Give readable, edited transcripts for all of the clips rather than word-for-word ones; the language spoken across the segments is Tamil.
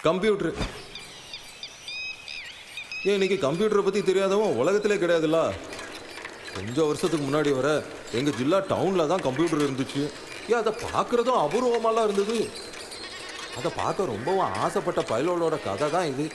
கம்ப்யூட்டர். ஏன் இன்னைக்கு கம்ப்யூட்டரை பற்றி தெரியாதவன் உலகத்திலே கிடையாதுல்ல. கொஞ்சம் வருஷத்துக்கு முன்னாடி வர எங்கள் ஜில்லா டவுனில் தான் கம்ப்யூட்டர் இருந்துச்சு. ஏன் அதை பார்க்குறதும் அபூர்வமாலாம் இருந்தது. அதை பார்க்க ரொம்பவும் ஆசைப்பட்ட பயலோட கதை தான் இது.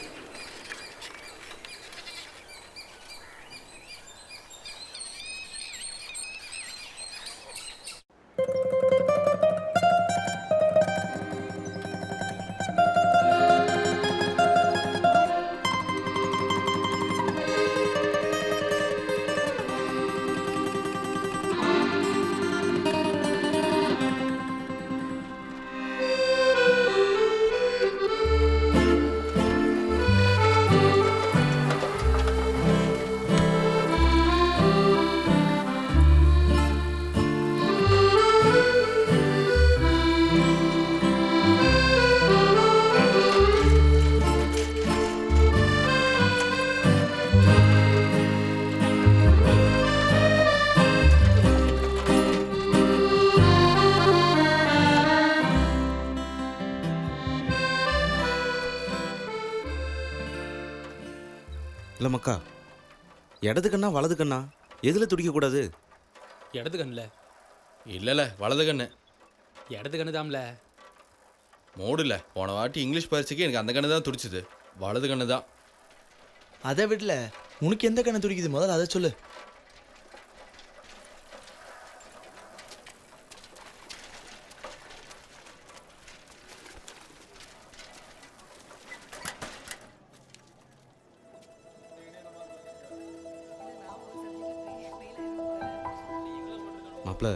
இல்லை மக்கா, இடது கண்ணா வலது கண்ணா எதில் துடிக்கக்கூடாது? இடது கண்ணில். இல்லைல்ல, வலது கண்ணு. இடது கண்ணு தான்ல. மூடில்ல, போன வாட்டி இங்கிலீஷ் பரீட்சைக்கு எனக்கு அந்த கண்ணு தான் துடிச்சுது. வலது கண்ணு தான். அதை விடல, உனக்கு எந்த கண்ணு துடிக்குது முதல்ல அதை சொல்லு. மாப்பிள்ள,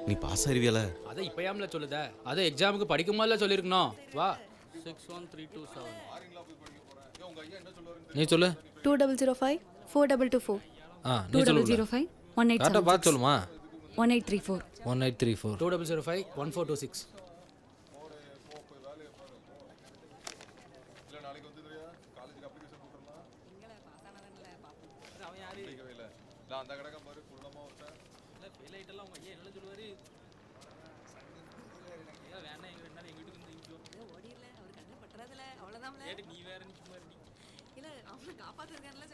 நீ பாஸ் ஆயிருவியல? அதை இப்பயாமல சொல்லுத, அதை எக்ஸாமுக்கு படிக்கும் போதுல சொல்லியிருக்கணும். வா. 61327. நீ சொல்லு. 2005 4224. நீ சொல்லு. 2005 18. கரெக்டாக பார்த்து சொல்லுமா. 1834. 1834. 2005 1426.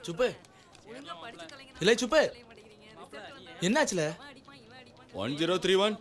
சுப்பு இல்லை, சுப்பு என்னாச்சுல? 1031.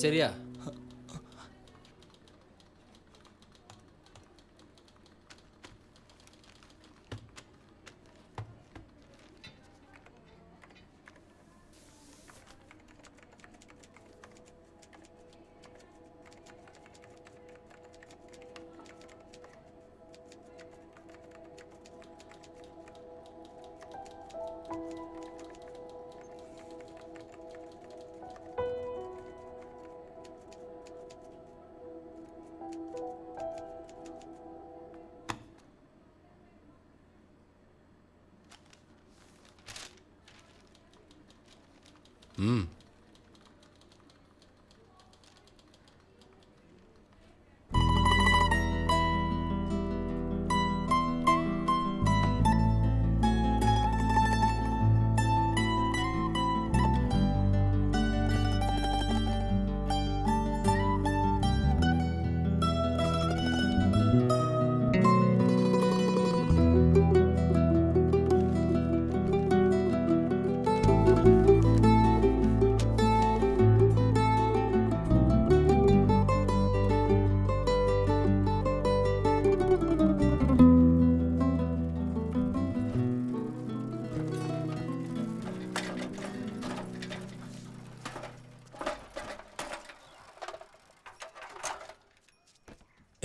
சரியா? ம்.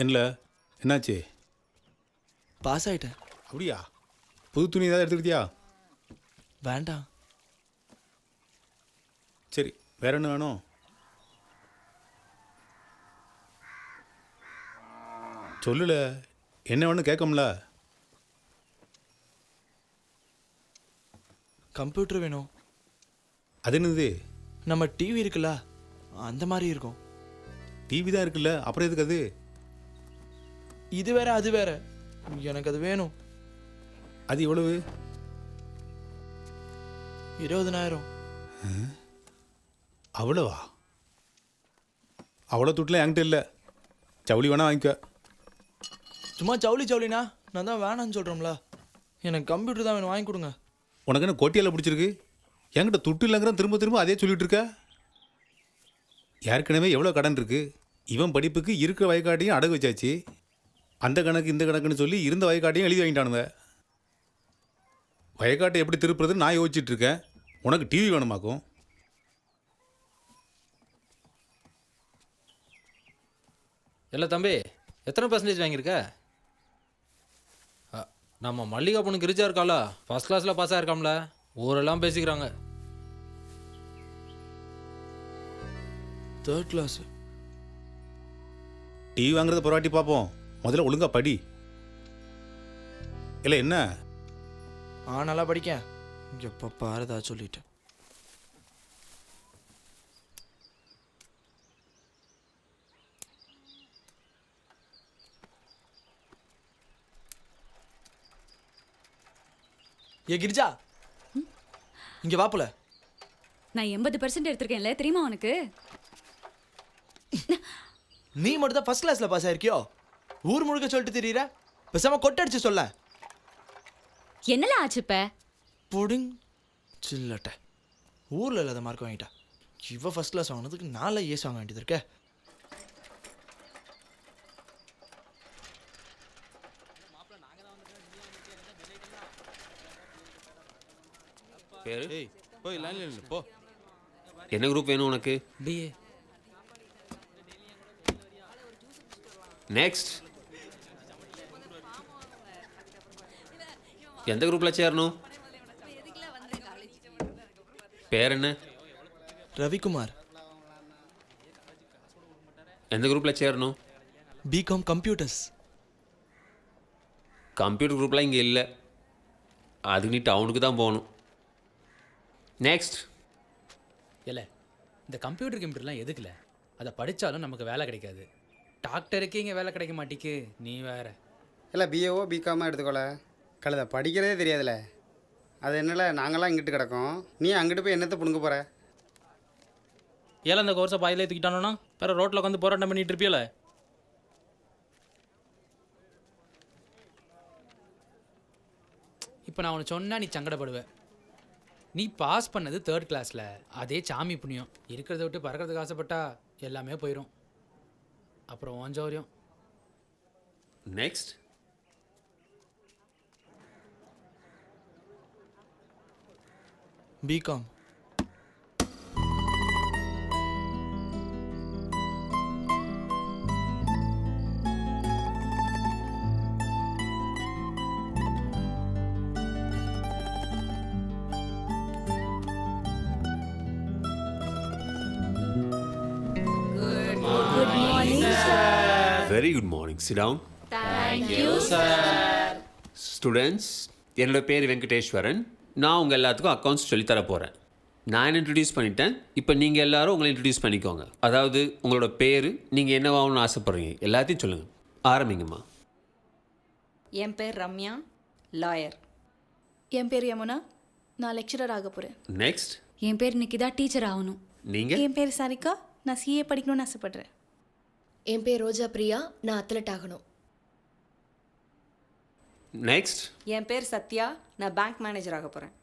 என்ன என்னாச்சு? பாஸ் ஆயிட்டேன். அப்படியா? புது துணி ஏதாவது எடுத்துக்கிட்டியா? வேண்டாம். சரி, வேற என்ன வேணும்? சொல்லல, என்ன வேணும் கேட்கம்ல. கம்ப்யூட்டர் வேணும். அது என்னது? நம்ம டிவி இருக்குல்ல, அந்த மாதிரி இருக்கும். டிவி தான் இருக்குல்ல, அப்புறம் எதுக்கு அது? இது வேற அது வேற, எனக்கு அது வேணும். அது எவ்வளவு? 20,000. அவ்வளவா? அவ்வளோ துட்டில் என்கிட்ட இல்லை. ஜவுளி வேணா வாங்கிக்க. சும்மா ஜவுளினா நான் தான் வேணான்னு சொல்கிறோம்ல. எனக்கு கம்ப்யூட்டர் தான் வேணும், வாங்கி கொடுங்க. உனக்கு என்ன கோட்டியால் பிடிச்சிருக்கு? என்கிட்ட துட்டு இல்லைங்கிற திரும்ப திரும்ப அதே சொல்லிட்டு இருக்க. ஏற்கனவே எவ்வளோ கடன் இருக்கு? இவன் படிப்புக்கு இருக்கிற வயக்காட்டையும் அடகு வச்சாச்சு. அந்த கணக்கு இந்த கணக்குன்னு சொல்லி இருந்த வயக்காட்டையும் எழுதி வாங்கிட்டானுங்க. வயக்காட்டை எப்படி திருப்புறதுன்னு நான் யோசிச்சுட்டு இருக்கேன். உனக்கு டிவி வேணுமாக்கும்? இல்லை தம்பி, எத்தனை பர்சன்டேஜ் வாங்கியிருக்க? நம்ம மல்லிகா பொண்ணு கிரிச்சா இருக்காளா, ஃபர்ஸ்ட் கிளாஸில் பாஸ் ஆயிருக்காம்ல, ஊரெல்லாம் பேசிக்கிறாங்க. 3rd class. டிவி வாங்குறத புறாட்டி பார்ப்போம். முதல்ல ஒழுங்கா படி. இல்லை என்ன? நல்லா படிக்க. எப்போ பாருதா சொல்லிட்டு. ஏ கிரிஜா, இங்க வாப்புல. நான் 80% எடுத்திருக்கேன்ல, தெரியுமா உனக்கு? நீ மட்டும் தான் ஃபர்ஸ்ட் கிளாஸ்ல பாஸ் ஆயிருக்கியோ? ஊர் முழுக்க சொல்லிட்டு தெரியுற. பேசாம கொட்டடிச்சு சொல்ல. என்னல ஆச்சு இப்ப? புடிங் சில்லட்ட. ஊர்ல இல்லாத மார்க் வாங்கிட்டா. இவ ஃபர்ஸ்ட் கிளாஸ் வாங்கினதுக்கு 4 ஏஸ் வாங்க வேண்டியது இருக்க. பேரு? போய் லைன்ல நில்லு, போ. என்ன குரூப் வேணும் உனக்கு? பிஏ. நெக்ஸ்ட். எந்த குரூப்ல சேரணும்? பேர் என்ன? ரவிக்குமார். எந்த குரூப்ல சேரணும்? BCom computers. கம்ப்யூட்டர் குரூப்லாம் இங்கே இல்லை. அதுக்கு நீ டவுனுக்கு தான் போகணும். நெக்ஸ்ட். இல்லை, இந்த கம்ப்யூட்டர்லாம் எதுக்குல? அதை படித்தாலும் நமக்கு வேலை கிடைக்காது. டாக்டருக்கு இங்கே வேலை கிடைக்க மாட்டேக்கு, நீ வேற. இல்லை பிஏஓ பிகாமாக எடுத்துக்கோல. கழுத படிக்கிறதே தெரியாதுல்ல. அது என்னல நாங்களாம் இங்கிட்டு கிடக்கோம், நீ அங்கிட்டு போய் என்னத்தை புடுங்க போகிற? ஏல இந்த கோர்ஸை பாயிலே தூக்கிட்டானோன்னா வேற ரோட்டில் உட்காந்து போராட்டம் பண்ணிட்டு இருப்பியல. இப்போ நான் உனக்கு சொன்னா நீ சங்கடப்படுவேன். நீ பாஸ் பண்ணது 3rd கிளாஸில், அதே சாமி புண்ணியம். இருக்கிறத விட்டு பறக்கிறதுக்கு ஆசைப்பட்டா எல்லாமே போயிடும். அப்புறம் ஓஞ்சோரியம். Next. BCom. Very good morning. Sit down. Thank you sir. Students, என்னோட பேர் வெங்கடேஸ்வரன். நான் உங்கள் எல்லாத்துக்கும் அக்கௌண்ட்ஸ் சொல்லித்தர போகிறேன். நான் இன்ட்ரடியூஸ் பண்ணிட்டேன். இப்போ நீங்கள் எல்லாரும் உங்களை இன்ட்ரடியூஸ் பண்ணிக்கோங்க. அதாவது உங்களோட பேர், நீங்கள் என்னவாகணும்னு ஆசைப்பட்றீங்க, எல்லாத்தையும் சொல்லுங்கள். ஆரம்பிங்கம்மா. என் பேர் ரம்யா, லாயர். என் பேர் யமுனா, நான் லெக்சரர் ஆக போகிறேன். நெக்ஸ்ட். என் பேர் நிக்கிதா, டீச்சர் ஆகணும். நீங்கள்? என் பேர் சாரிகா, நான் சிஏ படிக்கணும்னு ஆசைப்படுறேன். என் பேர் ரோஜா பிரியா, நான் அத்லட் ஆகணும். நெக்ஸ்ட். என் பேர் சத்யா, நான் பேங்க் மேனேஜர் ஆக போகிறேன்.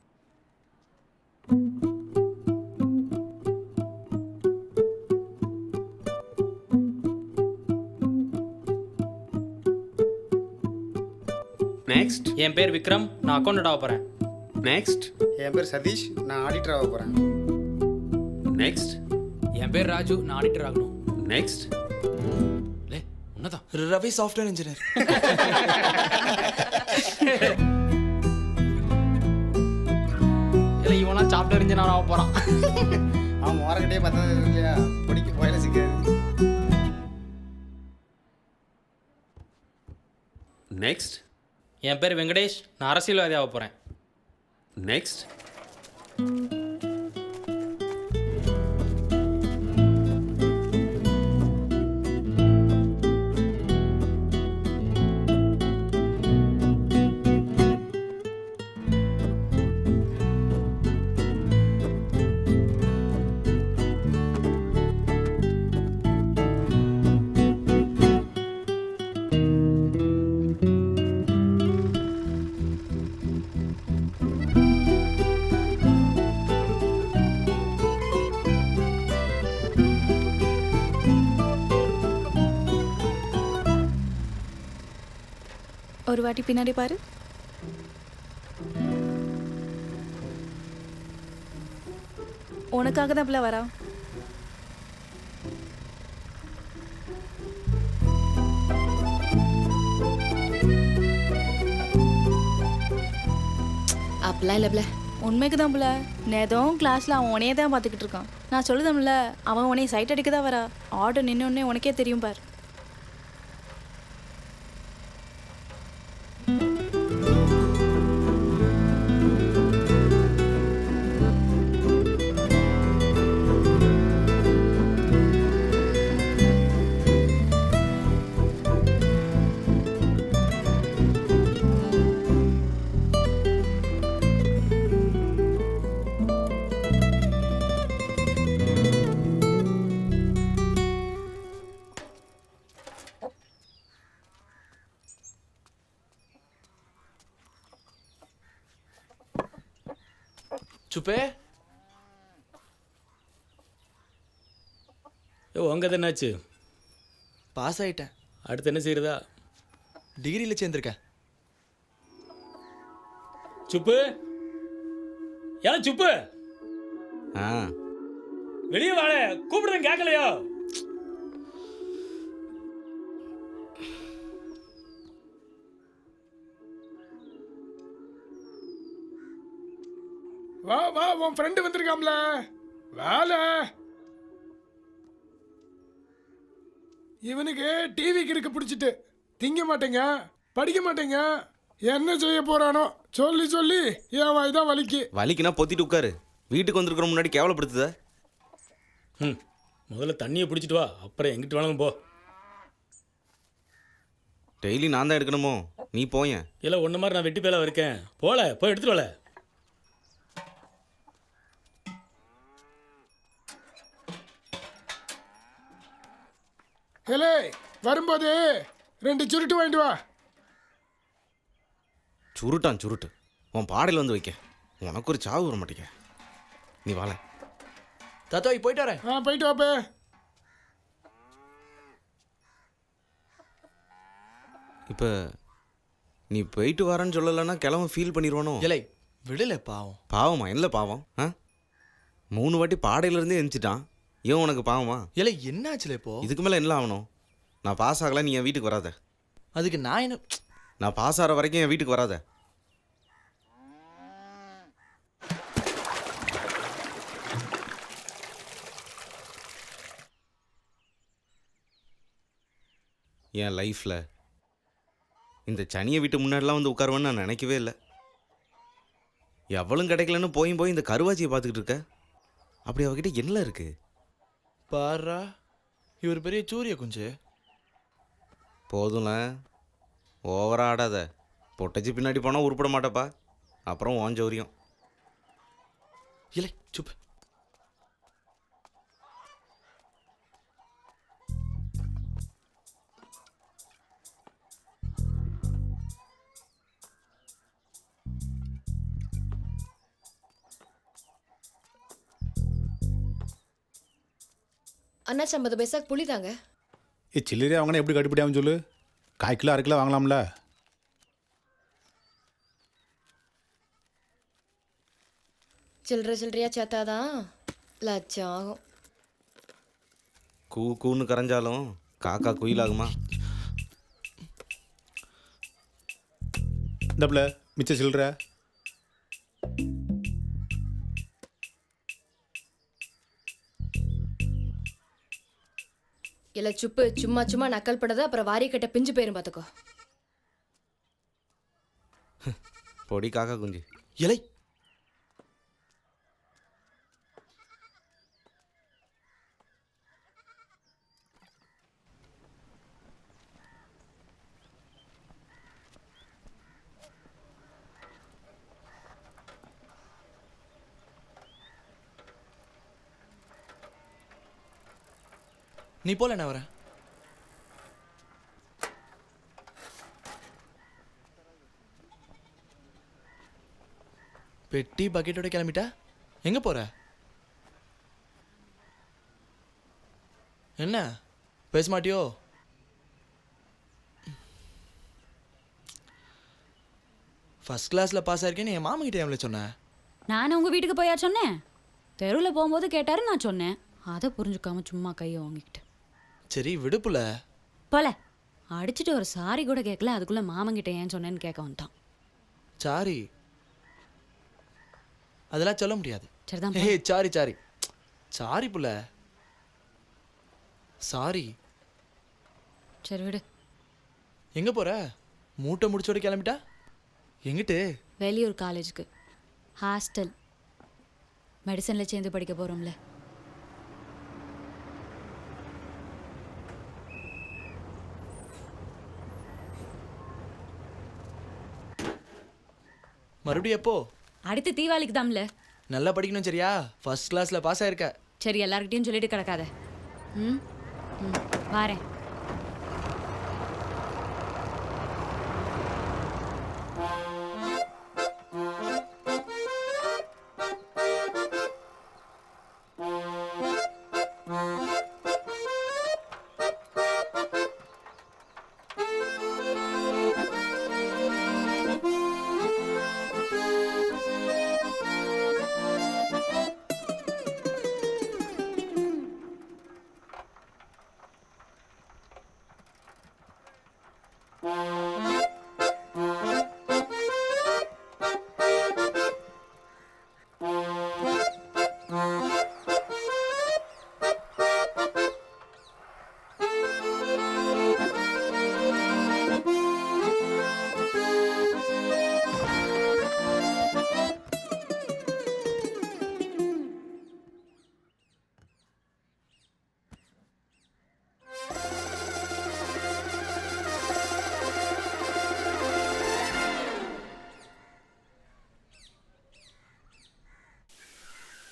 நெக்ஸ்ட். என் பேர் விக்ரம், நான் அக்கௌண்டன்ட் ஆக போகிறேன். நெக்ஸ்ட். என் பேர் சதீஷ், நான் ஆடிட்டர் ஆக போகிறேன். நெக்ஸ்ட். என் பேர் ராஜு, நான் ஆடிட்டர் ஆகணும். நெக்ஸ்ட். லே, உன்னதான் ரவி சாஃப்ட்வேர் இன்ஜினியர். இல்லை இவனா சாப்பிட்டு இன்ஜினியர் ஆக போகிறான். அவன் ஓரக்கிட்டே பார்த்தது இல்லையா, பிடிக்க போயில சிக்காது. நெக்ஸ்ட். என் பேர் வெங்கடேஷ், நான் அரசியல்வாதி ஆக போகிறேன். நெக்ஸ்ட். ஒரு வாட்டி பின்னாடி பாரு. உனக்காக தான் பிள்ளை வரா. அப்படிலாம் இல்லைப்ல. உண்மைக்கு தான் பிள்ளை. நேதம் கிளாஸில் அவன் உனையே தான் பார்த்துக்கிட்டு இருக்கான். நான் சொல்லுதம்ல, அவன் உனையை சைட் அடிக்க தான் வரா. ஆர்டர் நின்னோடனே உனக்கே தெரியும் பார். சுப்பே, உங்க என்னாச்சு? பாஸ் ஆயிட்டேன். அடுத்து என்ன செய்யறதா? டிகிரியில் சேர்ந்துருக்கேன். சுப்பு, ஏன் சுப்பு, ஆ வெளியே வாழ கூப்பிடுறேன், கேட்கலையோ? வா வா, உன் ஃப்ரெண்டு வந்திருக்காம்ல, வேலை. இவனுக்கு டிவி கிறுக்கு பிடிச்சிட்டு திங்க மாட்டேங்க, படிக்க மாட்டேங்க. என்ன செய்ய போறானோ சொல்லி சொல்லி என் வாய் தான் வலிக்கு. வலிக்குனா பொத்திட்டு உட்காரு. வீட்டுக்கு வந்திருக்கிற முன்னாடி கேவலப்படுத்துத. ம், முதல்ல தண்ணியை பிடிச்சிட்டு வா, அப்புறம் எங்கிட்டு வேணாலும் போ. டெய்லி நான் தான் எடுக்கணுமோ? நீ போயேன். இல்லை ஒன்று மாதிரி நான் வெட்டி பேல இருக்கேன். போல போய் எடுத்துட்டு வரல. ஹலே, வரும்போது 2 சுருட்டு வாங்கிட்டு வா. சுருட்டான் சுருட்டு. உன் பாடையில் வந்து வைக்க. உனக்கு ஒரு சாவு வர மாட்டேங்க. நீ வாழ. தாத்தாய் போயிட்டு வரேன். போயிட்டு வாப்பே. இப்போ நீ போயிட்டு வரேன்னு சொல்லலைன்னா கிளம்ப ஃபீல் பண்ணிடுவானோ? இலை விடலை, பாவம். பாவமா? இல்லை பாவம். 3 வாட்டி பாடையிலேருந்தே எழுந்துட்டான். ஏன் உனக்கு பாவமா? இலை என்னாச்சுல இப்போ? இதுக்கு மேலே என்ன ஆகணும்? நான் பாஸ் ஆகலை, நீ என் வீட்டுக்கு வராத. அதுக்கு நான் என்ன? நான் பாஸ் ஆகிற வரைக்கும் என் வீட்டுக்கு வராத. என் லைஃப்பில் இந்த சனியை வீட்டு முன்னாடிலாம் வந்து உட்காருவேன்னு நான் நினைக்கவே இல்லை. எவ்வளவும் கிடைக்கலன்னு போய் இந்த கருவாச்சியை பார்த்துக்கிட்டு இருக்க. அப்படி அவகிட்ட என்ன இருக்கு பாரா, இவர் பெரிய சூரிய குஞ்சு. போதும்ல, ஓவரா ஆடாத. பொட்டச்சி பின்னாடி போனால் உருப்பட மாட்டப்பா. அப்புறம் ஓஞ்சோரியம். இல்லை சுப்பு. அண்ணாச்சி 50 பைசாக்கு புளி தாங்க. சில்லறையாக வாங்கினா எப்படி கட்டுப்படியாகும் சொல்லு. 1/4 கிலோ 1/2 கிலோ வாங்கலாம்ல. சில்லறையா சேர்த்தாதான் லட்சம் ஆகும். கூன்னு கரைஞ்சாலும் காக்கா குயிலாகுமா? இந்தப்பில் மிச்ச சில்லற. இல்ல சுப்பு சும்மா சும்மா நக்கல் படாத, அப்புறம் வாரி கட்ட பிஞ்சு போயிரும் பாத்துக்கோ. பொடி காக்கா குஞ்சு. இலை நீ போல என்ன வர? பெட்டி பக்கெட்டோட கிளம்பிட்டா? எங்க போற? என்ன பேச மாட்டியோ? ஃபர்ஸ்ட் கிளாஸ்ல பாஸ் ஆயிருக்கேன்னு என் மாமா கிட்ட எவ்வளோ சொன்னேன். நானும் உங்கள் வீட்டுக்கு போயா சொன்னேன்? தெருவில் போகும்போது கேட்டாரு, நான் சொன்னேன். அதை புரிஞ்சுக்காம சும்மா கையை வாங்கிக்கிட்டு. சரி விடுப்புல. போல அடிச்சுட்டு ஒரு சாரி கூட கேட்கல, அதுக்குள்ளே மாமங்கிட்ட ஏன் சொன்னேன்னு கேட்க வந்துட்டான். சாரி அதெல்லாம் சொல்ல முடியாது. சரிதான். ஏய் சாரி சாரி சாரி புள்ள, சாரி. சரி விடு. எங்க போற? மூட்டை முடிச்சோட கிளம்பிட்டா? எங்கிட்டு? வெளியூர் காலேஜுக்கு. ஹாஸ்டல். மெடிசனில் சேர்ந்து படிக்க போகிறோம்ல. மறுபடியும் எப்போ? அடுத்து தீபாவளிக்கு தான்ல. நல்லா படிக்கணும் சரியா? ஃபர்ஸ்ட் கிளாஸ்ல பாஸ் ஆயிருக்க. சரி எல்லார்கிட்டையும் சொல்லிட்டு கிடக்காத. ம் ம் வாரேன்.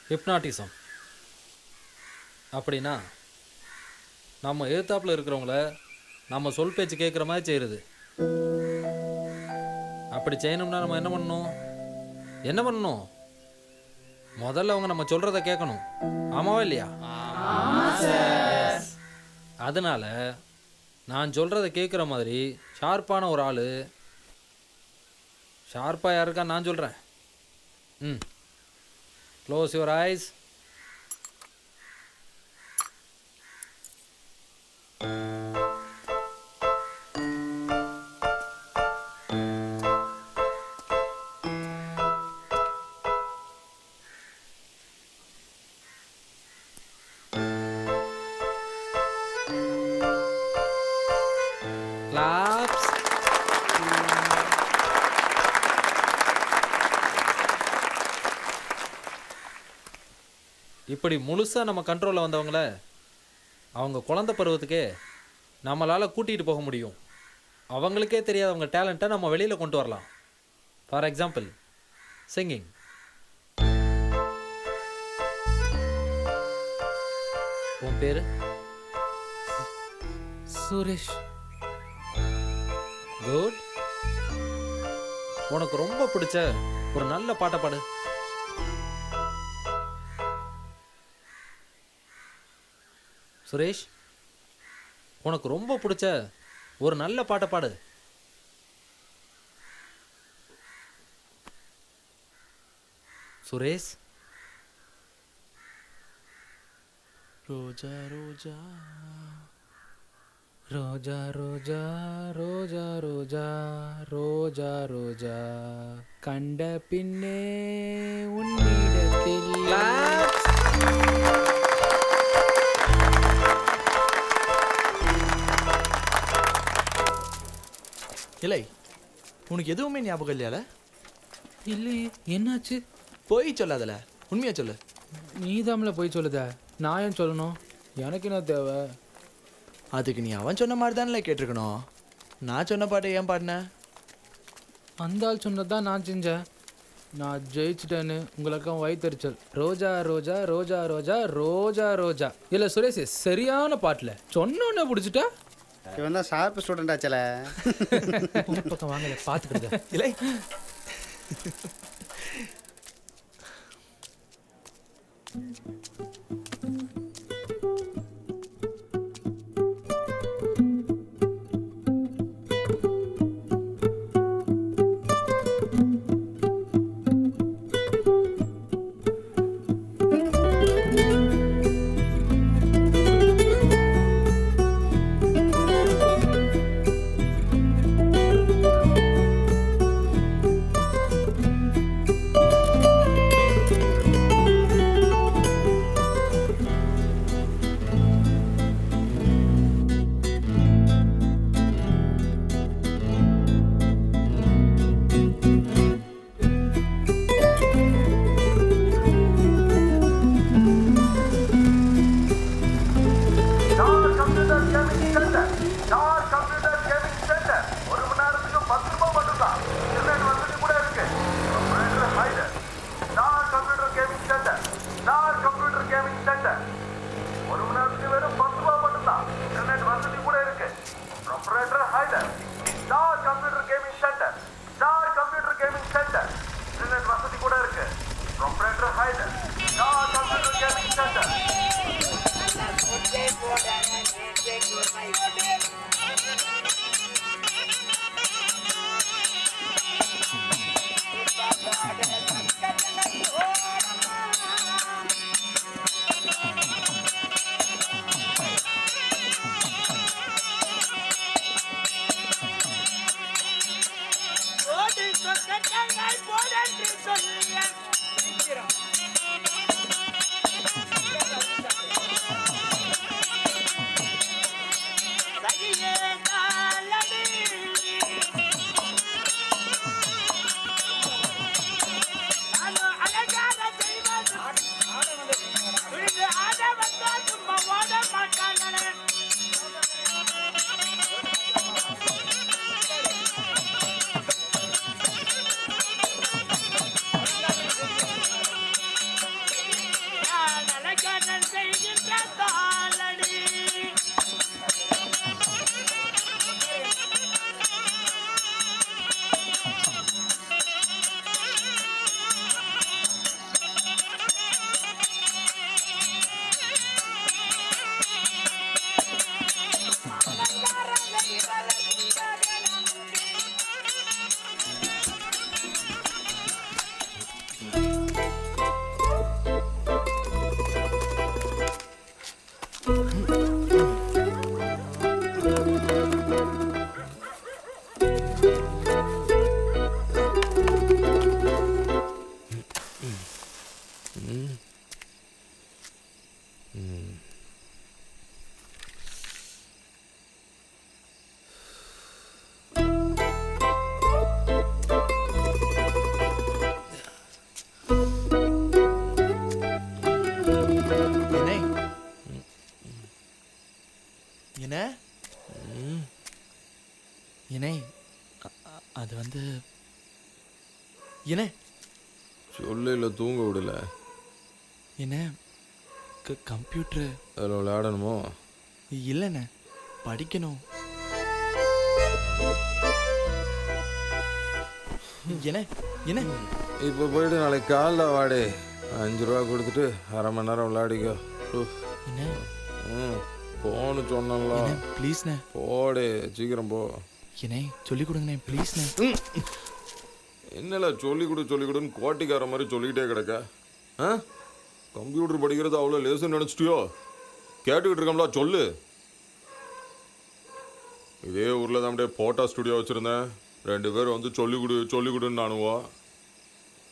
ஹிப்னாட்டிசம் அப்படின்னா நம்ம எதிர்த்தாப்பில் இருக்கிறவங்கள நம்ம சொல் பேச்சு கேட்குற மாதிரி செய்கிறது. அப்படி செய்யணும்னா நம்ம என்ன பண்ணணும்? முதல்ல அவங்க நம்ம சொல்கிறத கேட்கணும். ஆமாவா இல்லையா? அதனால் நான் சொல்கிறத கேட்குற மாதிரி ஷார்ப்பான ஒரு ஆள், ஷார்ப்பாக யாருக்கா நான் சொல்கிறேன். Close your eyes. Claps. இப்படி முழுசாக நம்ம கண்ட்ரோலில் வந்தவங்கள அவங்க குழந்தை பருவத்துக்கே நம்மளால் கூட்டிகிட்டு போக முடியும். அவங்களுக்கே தெரியாதவங்க டேலண்ட்டை நம்ம வெளியில் கொண்டு வரலாம். For example singing. உன் பேர்? சுரேஷ். குட். உனக்கு ரொம்ப பிடிச்ச ஒரு நல்ல பாட்டை பாடு. சுரேஷ், உனக்கு ரொம்ப பிடிச்ச ஒரு நல்ல பாட்டை பாடு. சுரேஷ். ரோஜா ரோஜா ரோஜா ரோஜா ரோஜா ரோஜா ரோஜா ரோஜா கண்ட பின்னே உன்னிடத்தில் இல்லை உனக்கு எதுவுமே ஞாபகம் இல்லையால? இல்லையே, என்னாச்சு? போய் சொல்லாதல, உண்மையா சொல்லு. நீதாம்ல போய் சொல்லுத, நான் ஏன் சொல்லணும்? எனக்கு என்ன தேவை? அதுக்கு நீ அவன் சொன்ன மாதிரி தானே கேட்டிருக்கணும். நான் சொன்ன பாட்டை ஏன் பாடின? அந்த ஆள் சொன்னதான் நான் செஞ்சேன். நான் ஜெயிச்சிட்டேன்னு உங்களுக்கு வயிற்றுச்சல். ரோஜா ரோஜா ரோஜா ரோஜா ரோஜா ரோஜா. இல்லை சுரேஷ், சரியான பாட்டில் சொன்னோன்னே பிடிச்சிட்டா. இவன் தான் ஷார்ப் ஸ்டூடெண்ட் ஆச்சல. பக்கம் வாங்கல பார்த்துக்கிட்டு இல்லை என்ன என்ன அது வந்து என்ன சொல்ல இல்லை, தூங்க விடல. என்ன கம்ப்யூட்டரு அதில் விளையாடணுமோ? இல்லைண்ணே, படிக்கணும். என்ன என்ன இப்போ போயிட்டு நாளைக்கு காலைல வாடே, 5 ரூபா கொடுத்துட்டு அரை மணி நேரம் விளையாடிக்கோ. என்ன போன்னு சொன்னல ப்ளீஸ்ண்ணே. போடே, சீக்கிரம் போ. என்ன சொல்லி கொடுங்கண்ணே ப்ளீஸ்ண்ணே. என்னல சொல்லிக் கொடுன்னு கோட்டிக்கார மாதிரி சொல்லிக்கிட்டே கிடக்க. ஆ, கம்ப்யூட்டர் படிக்கிறது அவ்வளோ லேசுன்னு நினச்சிட்டியோ? கேட்டுக்கிட்டு இருக்கோம்ல, சொல்லு. இதே ஊரில் தான் அப்படியே போட்டோ ஸ்டுடியோ வச்சுருந்தேன். 2 பேர் வந்து சொல்லிக் கொடுன்னு நானுவோ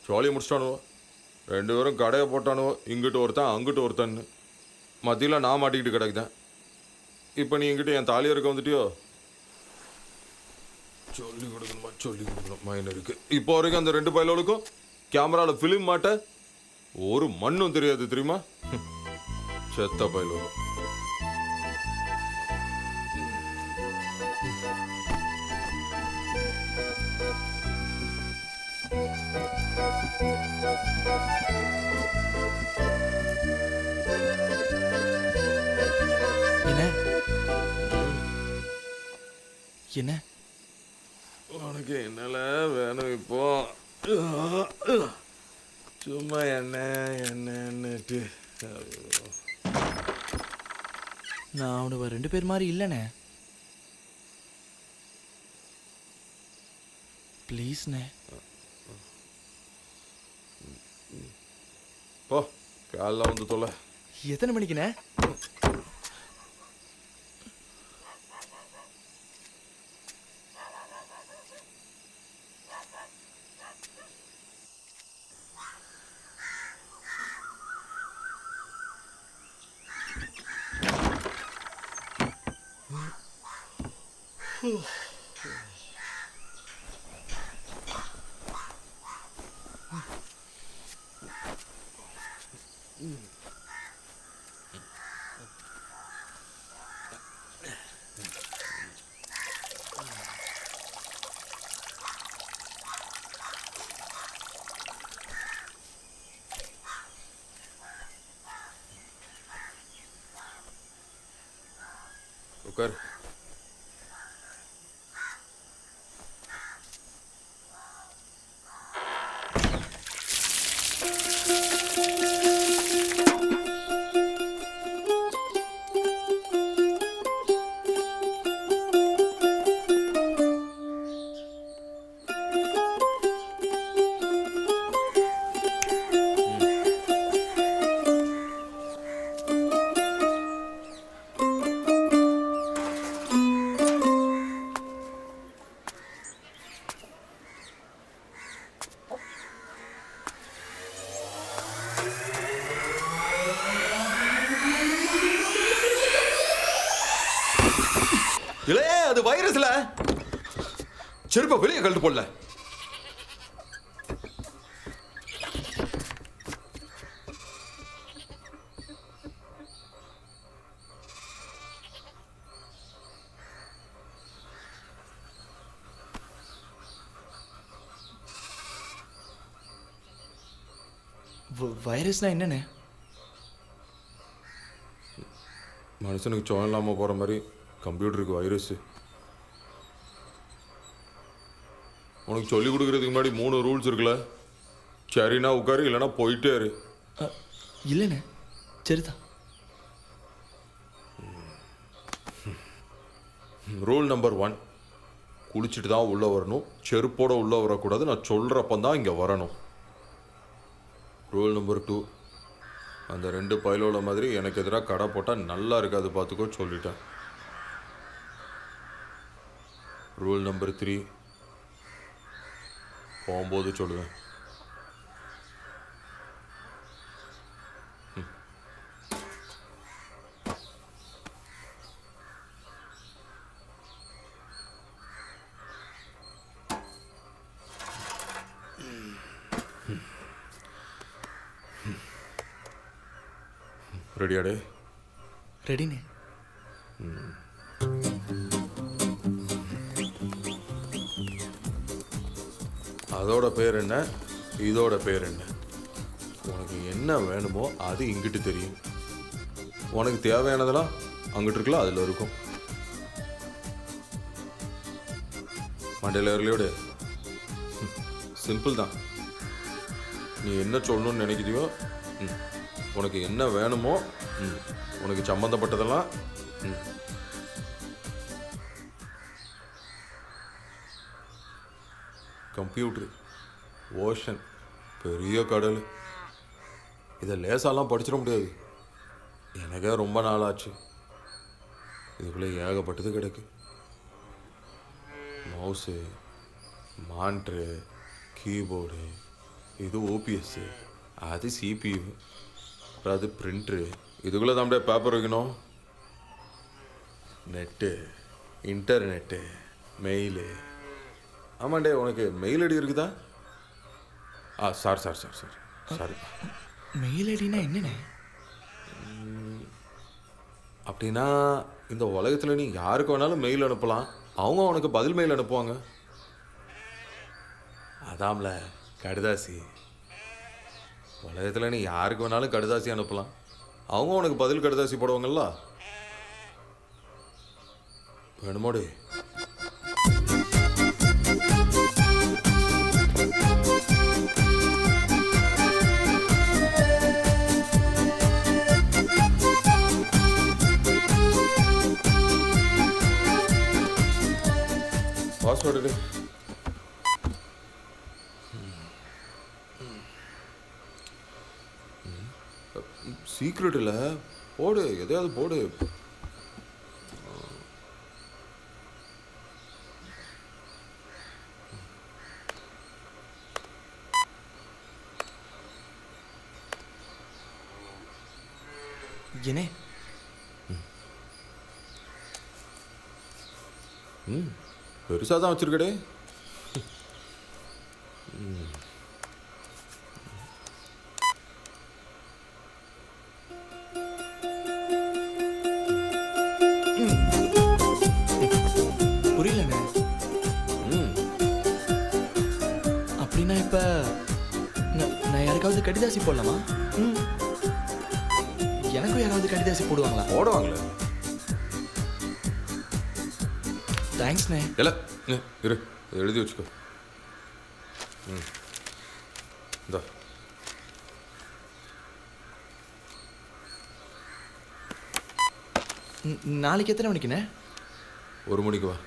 ஜாலியை முடிச்சிட்டானுவோ. 2 பேரும் கடையை போட்டானுவோ, இங்கிட்டு ஒருத்தன் அங்கிட்டு ஒருத்தன்னு. மத்தியில் நான் மாட்டிக்கிட்டு கிடக்குதேன். இப்போ நீ என்கிட்ட என் தாலியை இருக்க வந்துட்டியோ. சொல்லிக் கொடுக்கணும் மைனருக்கு. இப்போ வரைக்கும் அந்த 2 பயலுக்கும் கேமராவில் ஃபிலிம் மாட்ட ஒரு மண்ணும் தெரியாது தெரியுமா? செத்த பயலு. என்ன உனக்கு என்னல வேணும் இப்போ? சும்மா என்னன்னுட்டு நான் அவனுக்கு 2 பேர் மாதிரி இல்லைண்ணே. ப்ளீஸ்ண்ணே. போ காலைல வந்து தொலை. எத்தனை மணிக்குண்ணே? உட்கார். இல்லே அது வைரஸ்ல. செருப்ப வெளியே கழட்டு போடல. வைரஸ்னா என்னண்ணே? மனுஷனுக்கு சோகம் இல்லாமல் போகிற மாதிரி கம்ப்யூட்டருக்கு வைரஸ். உனக்கு சொல்லிக் கொடுக்குறதுக்கு முன்னாடி 3 ரூல்ஸ் இருக்குல்ல. சரினா உட்காரு, இல்லைன்னா போயிட்டே இரு. இல்லைண்ணே, சரிதான். ரூல் நம்பர் 1, குளிச்சுட்டு தான் உள்ளே வரணும். செருப்போட உள்ளே வரக்கூடாது. நான் சொல்கிறப்பந்தான் இங்கே வரணும். ரூல் நம்பர் 2, அந்த 2 பயலோட மாதிரி எனக்கு எதிராக கடை போட்டால் நல்லா இருக்காது பார்த்துக்கோ சொல்லிட்டேன். ரூல் நம்பர் 3, போகும்போது சொல்லுவேன். ரெடியாடே? ரெடினே. அதோட பேர் என்ன, இதோட பேர் என்ன? உனக்கு என்ன வேணுமோ அது இங்கிட்டு தெரியும். உனக்கு தேவையானதெல்லாம் அங்கிட்டு இருக்கலாம், அதில் இருக்கும். மண்டையில் ஏறலையோடு சிம்பிள் தான். நீ என்ன சொல்லணும்னு நினைக்கிறியோ, உனக்கு என்ன வேணுமோ, உனக்கு சம்மந்தப்பட்டதெல்லாம் கம்ப்யூட்ரு, ஓஷன், பெரிய கடல், இதை லேசாலாம் படிச்சிட முடியாது. எனக்கே ரொம்ப நாள் ஆச்சு. இதுக்குள்ளே ஏகப்பட்டது கிடக்கு. மவுஸு, மானிட்ரு, கீபோர்டு, இது ஓபிஎஸ்ஸு, அது சிபியு, அப்புறம் அது பிரிண்ட்ரு, இதுக்குள்ளே தான் பேப்பர் வைக்கணும். Net, internet, mail. ஆமாண்டே, உனக்கு மெயில் ஐடி இருக்குதா? சாரி. மெயில் ஐடினா என்னண்ணே? அப்படின்னா இந்த உலகத்தில் நீ யாருக்கு வேணாலும் மெயில் அனுப்பலாம், அவங்க உனக்கு பதில் மெயில் அனுப்புவாங்க. அதாம்ல கடுதாசி. உலகத்தில் நீ யாருக்கு வேணாலும் கடுதாசி அனுப்பலாம், அவங்க உனக்கு பதில் கடுதாசி போடுவாங்கல்ல. வேணுமோடி? பாஸ்வேர்டு சீக்ரெட் இல்லை, போடு, எதையாவது போடு. ஏனே? பெருசாக தான் வச்சிருக்கடே. புரியலண்ணே. அப்படின்னா இப்ப நான் யாருக்காவது கடிதாசி போடலாமா? எனக்கும் யாராவது கடிதாசி போடுவாங்களா? போடுவாங்களே. தேங்க்ஸ்ண்ணே. இல்லை இரு, எழுதி வச்சுக்கோ. இந்த நாளைக்கு எத்தனை மணிக்குண்ணே? 1 மணிக்கு வா.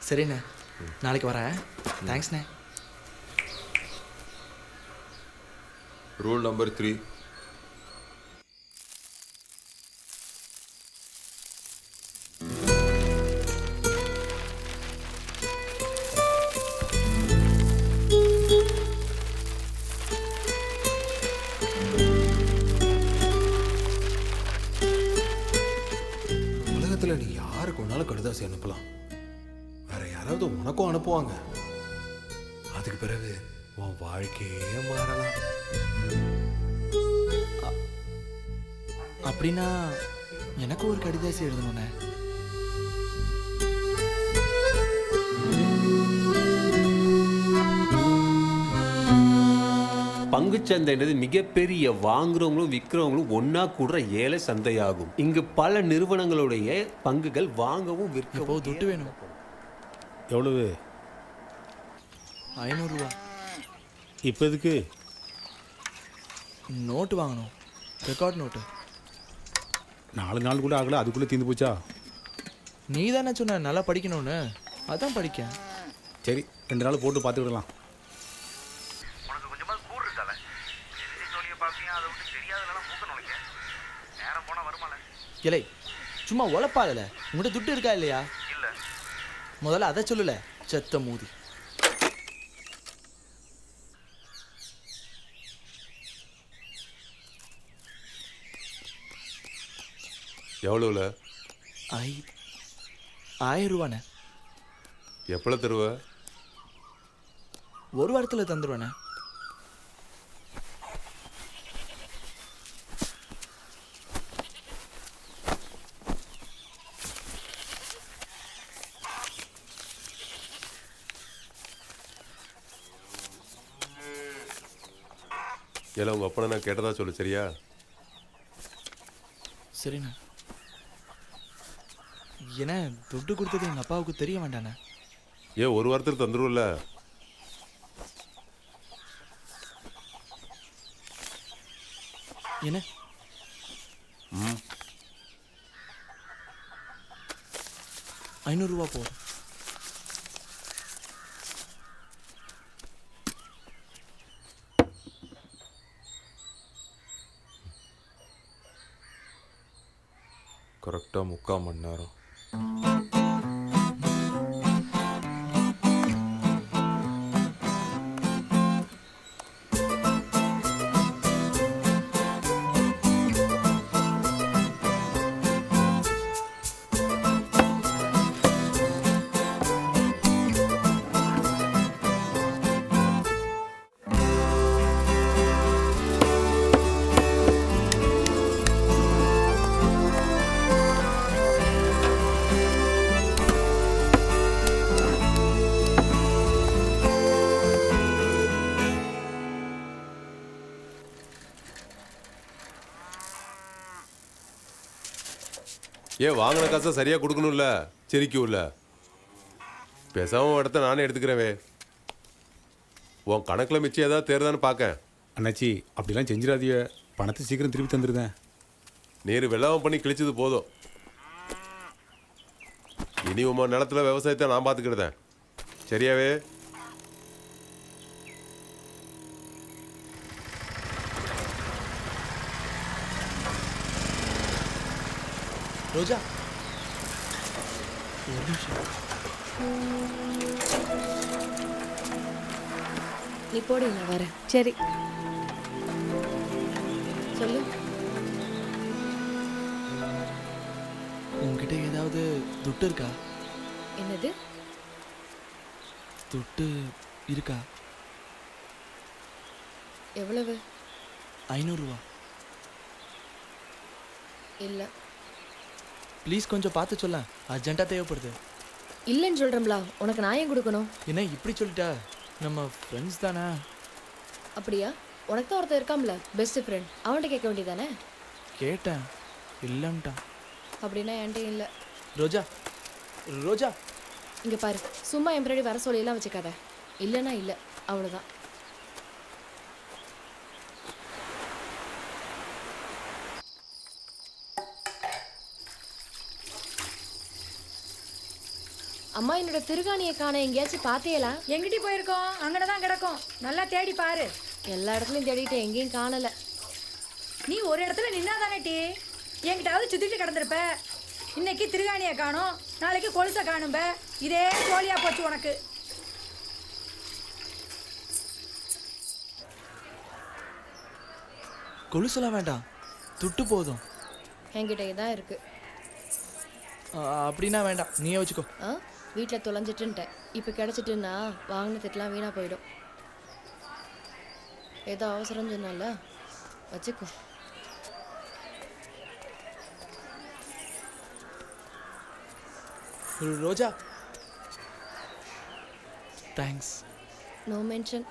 சரிண்ணே, நாளைக்கு வரேன். தேங்க்ஸ்ண்ணே. Rule number 3. உலகத்தில் நீ யாருக்கு வேணாலும் கடிதாசி அனுப்பலாம், வேற யாராவது உனக்கும் அனுப்புவாங்க. அதுக்கு பிறகு உன் வாழ்க்கையே மாறலாம். அப்படின்னா எனக்கு ஒரு கடிதாசி எழுதணுண்ணே. பங்குச்சந்தைன்றது மிகப்பெரிய வாங்குறவங்களும் விற்கிறவங்களும் ஒன்னா கூடுற ஏழை சந்தையாகும். இங்கு பல நிறுவனங்களுடைய பங்குகள் வாங்கவும் விற்கவும். துட்டு வேணும். எவ்வளவு? 500 ரூபா. இப்போ எதுக்கு? நோட்டு வாங்கணும், ரெக்கார்ட் நோட்டு. 4 நாள் கூட ஆகல, அதுக்குள்ளே தீர்ந்து போச்சா? நீ தானே சொன்ன நல்லா படிக்கணும்னு, அதான் படிக்க. சரி, 2 நாள் போட்டு பார்த்துக்கிடலாம். இலை சும்மா உழப்பாதல. உங்கள்கிட்ட துட்டு இருக்கா இல்லையா? இல்லை. முதல்ல அதை சொல்லல, செத்த மூதி. எவ்வளோல? 1000 ரூபாண்ணே. எப்போ தருவ? 1 வாரத்தில் தந்துடுவேண்ணே. ஏன்னா உங்கள் அப்பனை நான் கேட்டதா சொல்லு, சரியா? சரிண்ணா. ஏன்னா துட்டு கொடுத்தது எங்கள் அப்பாவுக்கு தெரிய வேண்டாண்ணே. ஏன் 1 வாரத்தில் தந்துருவல்ல? என்ன? 500 ரூபா போதும். கரெக்டாக 3/4 மணி நேரம். ஏன் வாங்கின காசை சரியா கொடுக்கணும்ல, சிரிக்கும்ல. பேசாம இடத்த நானே எடுத்துக்கிறவே. உன் கணக்கில் மிச்சம் ஏதாவது தேர்தான்னு பார்க்க. அண்ணாச்சி அப்படிலாம் செஞ்சிடாதீங்க, பணத்தை சீக்கிரம் திருப்பி தந்துருந்தேன். நீர் வெள்ளாம பண்ணி கிழிச்சது போதும். இனி உன் நிலத்துல விவசாயத்தை நான் பார்த்துக்கிட்டேன். சரியாவே? ரோஜா ஒரு நிமிஷம். நீ போடி, நான் வரேன். சரி. சொல்லு. உங்ககிட்ட ஏதாவது துட்டு இருக்கா? என்னது? துட்டு இருக்கா? எவ்வளவு? 500 ரூபா. இல்லை. ப்ளீஸ் கொஞ்சம் பார்த்து சொல்ல, அர்ஜென்ட்டாக தேவைப்படுது. இல்லைன்னு சொல்கிறோம்ல, உனக்கு நான் ஏன் கொடுக்கணும்? என்ன இப்படி சொல்லிட்டா? நம்ம ஃப்ரெண்ட்ஸ் தானே. அப்படியா? உனக்கு தான் ஒருத்தர் இருக்காம்ல, பெஸ்ட் ஃப்ரெண்ட், அவன்கிட்ட கேட்க வேண்டியதானே? கேட்டேன், இல்லைன்ட்டான். அப்படின்னா என்கிட்ட இல்லை. ரோஜா ரோஜா இங்கே பாரு, சும்மா என் பின்னாடி வர சொல்லியெல்லாம் வச்சுக்காத. இல்லைன்னா இல்லை, அவ்வளோதான். அம்மா, என்னோட திருகாணியை காண எங்கேயாச்சும் பார்த்தேலா? எங்கிட்டி போயிருக்கோம்? அங்கே தான் கிடக்கும், நல்லா தேடி பாரு. எல்லா இடத்துலையும் தேடிட்டு எங்கேயும் காணலை. நீ ஒரு இடத்துல நின்னாதானே டி, என்கிட்டாவது சுத்திட்டு கிடந்திருப்ப. இன்னைக்கு திருகாணியை காணும், நாளைக்கு கொலுசை காணும்ப. இதே கோழியா போச்சு உனக்கு. கொலுசெல்லாம் வேண்டாம், துட்டு போதும். என்கிட்ட தான் இருக்கு. அப்படின்னா வேண்டாம், நீயே வச்சுக்கோ. வீட்டில் தொலைஞ்சிட்டுன்ட்டேன். இப்போ கிடச்சிட்டுன்னா வாங்கின திட்டலாம் வீணாக போயிடும். ஏதோ அவசரம் சொன்னால வச்சுக்கோ. ரோஜா தேங்க்ஸ். No mention.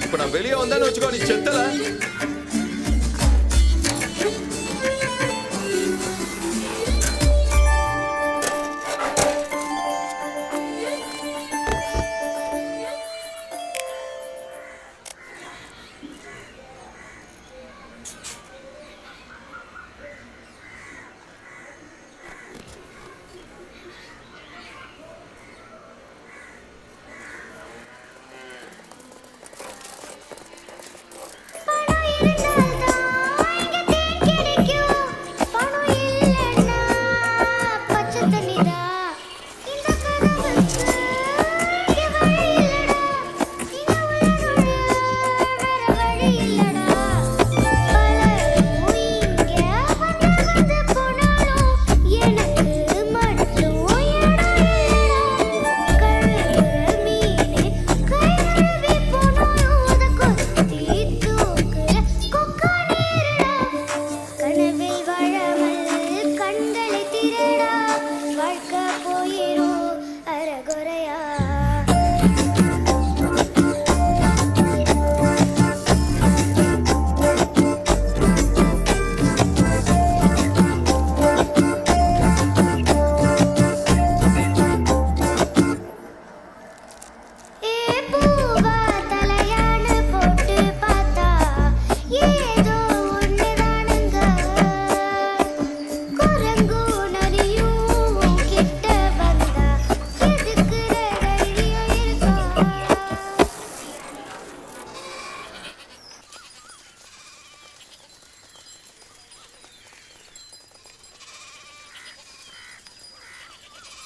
இப்ப நான் வெளியே வந்தேன்னு வச்சுக்கோ, நீ செத்தல.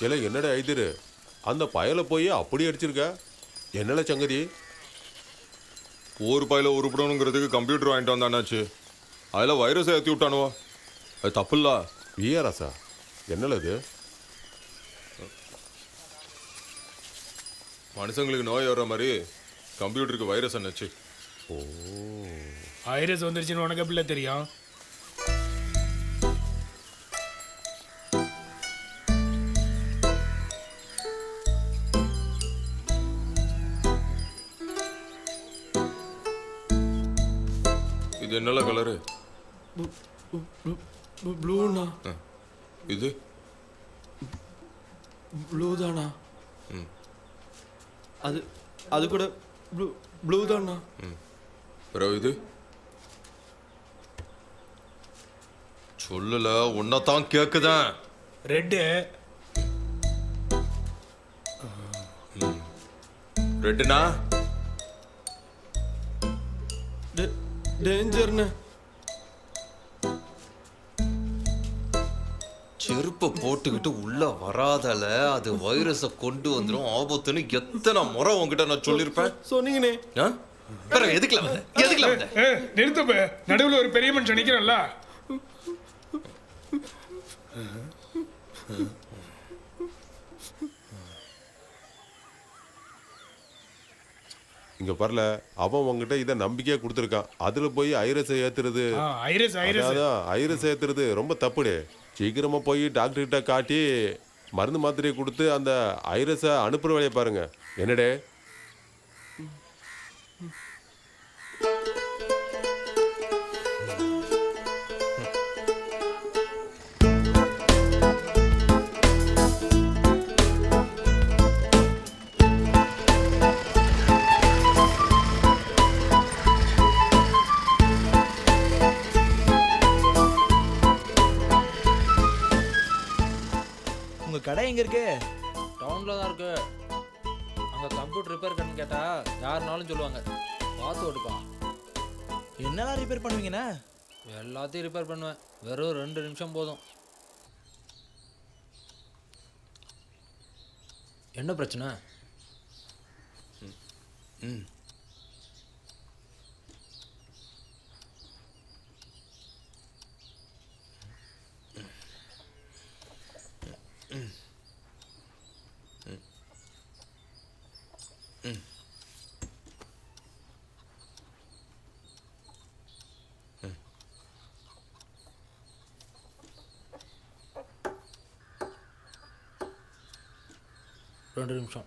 இல்லை என்னடா ஐதிரு அந்த பயலை போய் அப்படி அடிச்சிருக்க என்னல சங்கதி? ஒரு பையில உருப்படணுங்கிறதுக்கு கம்ப்யூட்டர் வாங்கிட்டு வந்தானாச்சு, அதில் வைரஸை ஏற்றி விட்டானுவா. அது தப்புல்ல. விஆர்எஸா? என்னல இது? மனுஷங்களுக்கு நோய் வர்ற மாதிரி கம்ப்யூட்டருக்கு வைரஸ் என்னாச்சு? ஓ, வைரஸ் வந்துருச்சுன்னு உனக்கு எப்படி தெரியும்? இது என்னல கலரு? ப்ளூண்ணா. இது ப்ளூ தானா? ம். அது அது கூட ப்ளூ தானா? பிறகு இது சொல்லல, உன்னதான் கேக்குதான். ரெட்டு. ரெட்டுனா டேஞ்சர்னு. செருப்பை போட்டுக்கிட்டு உள்ள வராதல, அது வைரஸை கொண்டு வந்துடும், ஆபத்துன்னு எத்தனை முறை உங்ககிட்ட நான் சொல்லியிருப்பேன். சொன்னீங்கனே. எதுக்குல வந்த? எதுக்குல வந்த? நிறுத்தப்ப, நடுவில் ஒரு பெரிய மனுஷன் நிற்கிறல்ல. இங்க பரல, அவன் உங்ககிட்ட இதை நம்பிக்கையா கொடுத்துருக்கான். அதுல போய் ஐரஸை ஏத்துறது, ஐரஸ் ஏத்துறது ரொம்ப தப்புடே. சீக்கிரமா போய் டாக்டர் கிட்ட காட்டி மருந்து மாத்திரையை கொடுத்து அந்த ஐரஸை அனுப்புற வேலையை பாருங்க. என்னடே? உங்க கடை எங்க இருக்கு? டவுனில் தான் இருக்கு. அங்கே கம்ப்யூட்டர் ரிப்பேர் பண்ணு கேட்டால் யாருனாலும் சொல்லுவாங்க. பார்த்து ஓட்டுப்பா. என்னெல்லாம் ரிப்பேர் பண்ணுவீங்கண்ணா? எல்லாத்தையும் ரிப்பேர் பண்ணுவேன். வெறும் 2 நிமிஷம் போதும். என்ன பிரச்சனை? ம். ரெண்டு நிமிஷம்.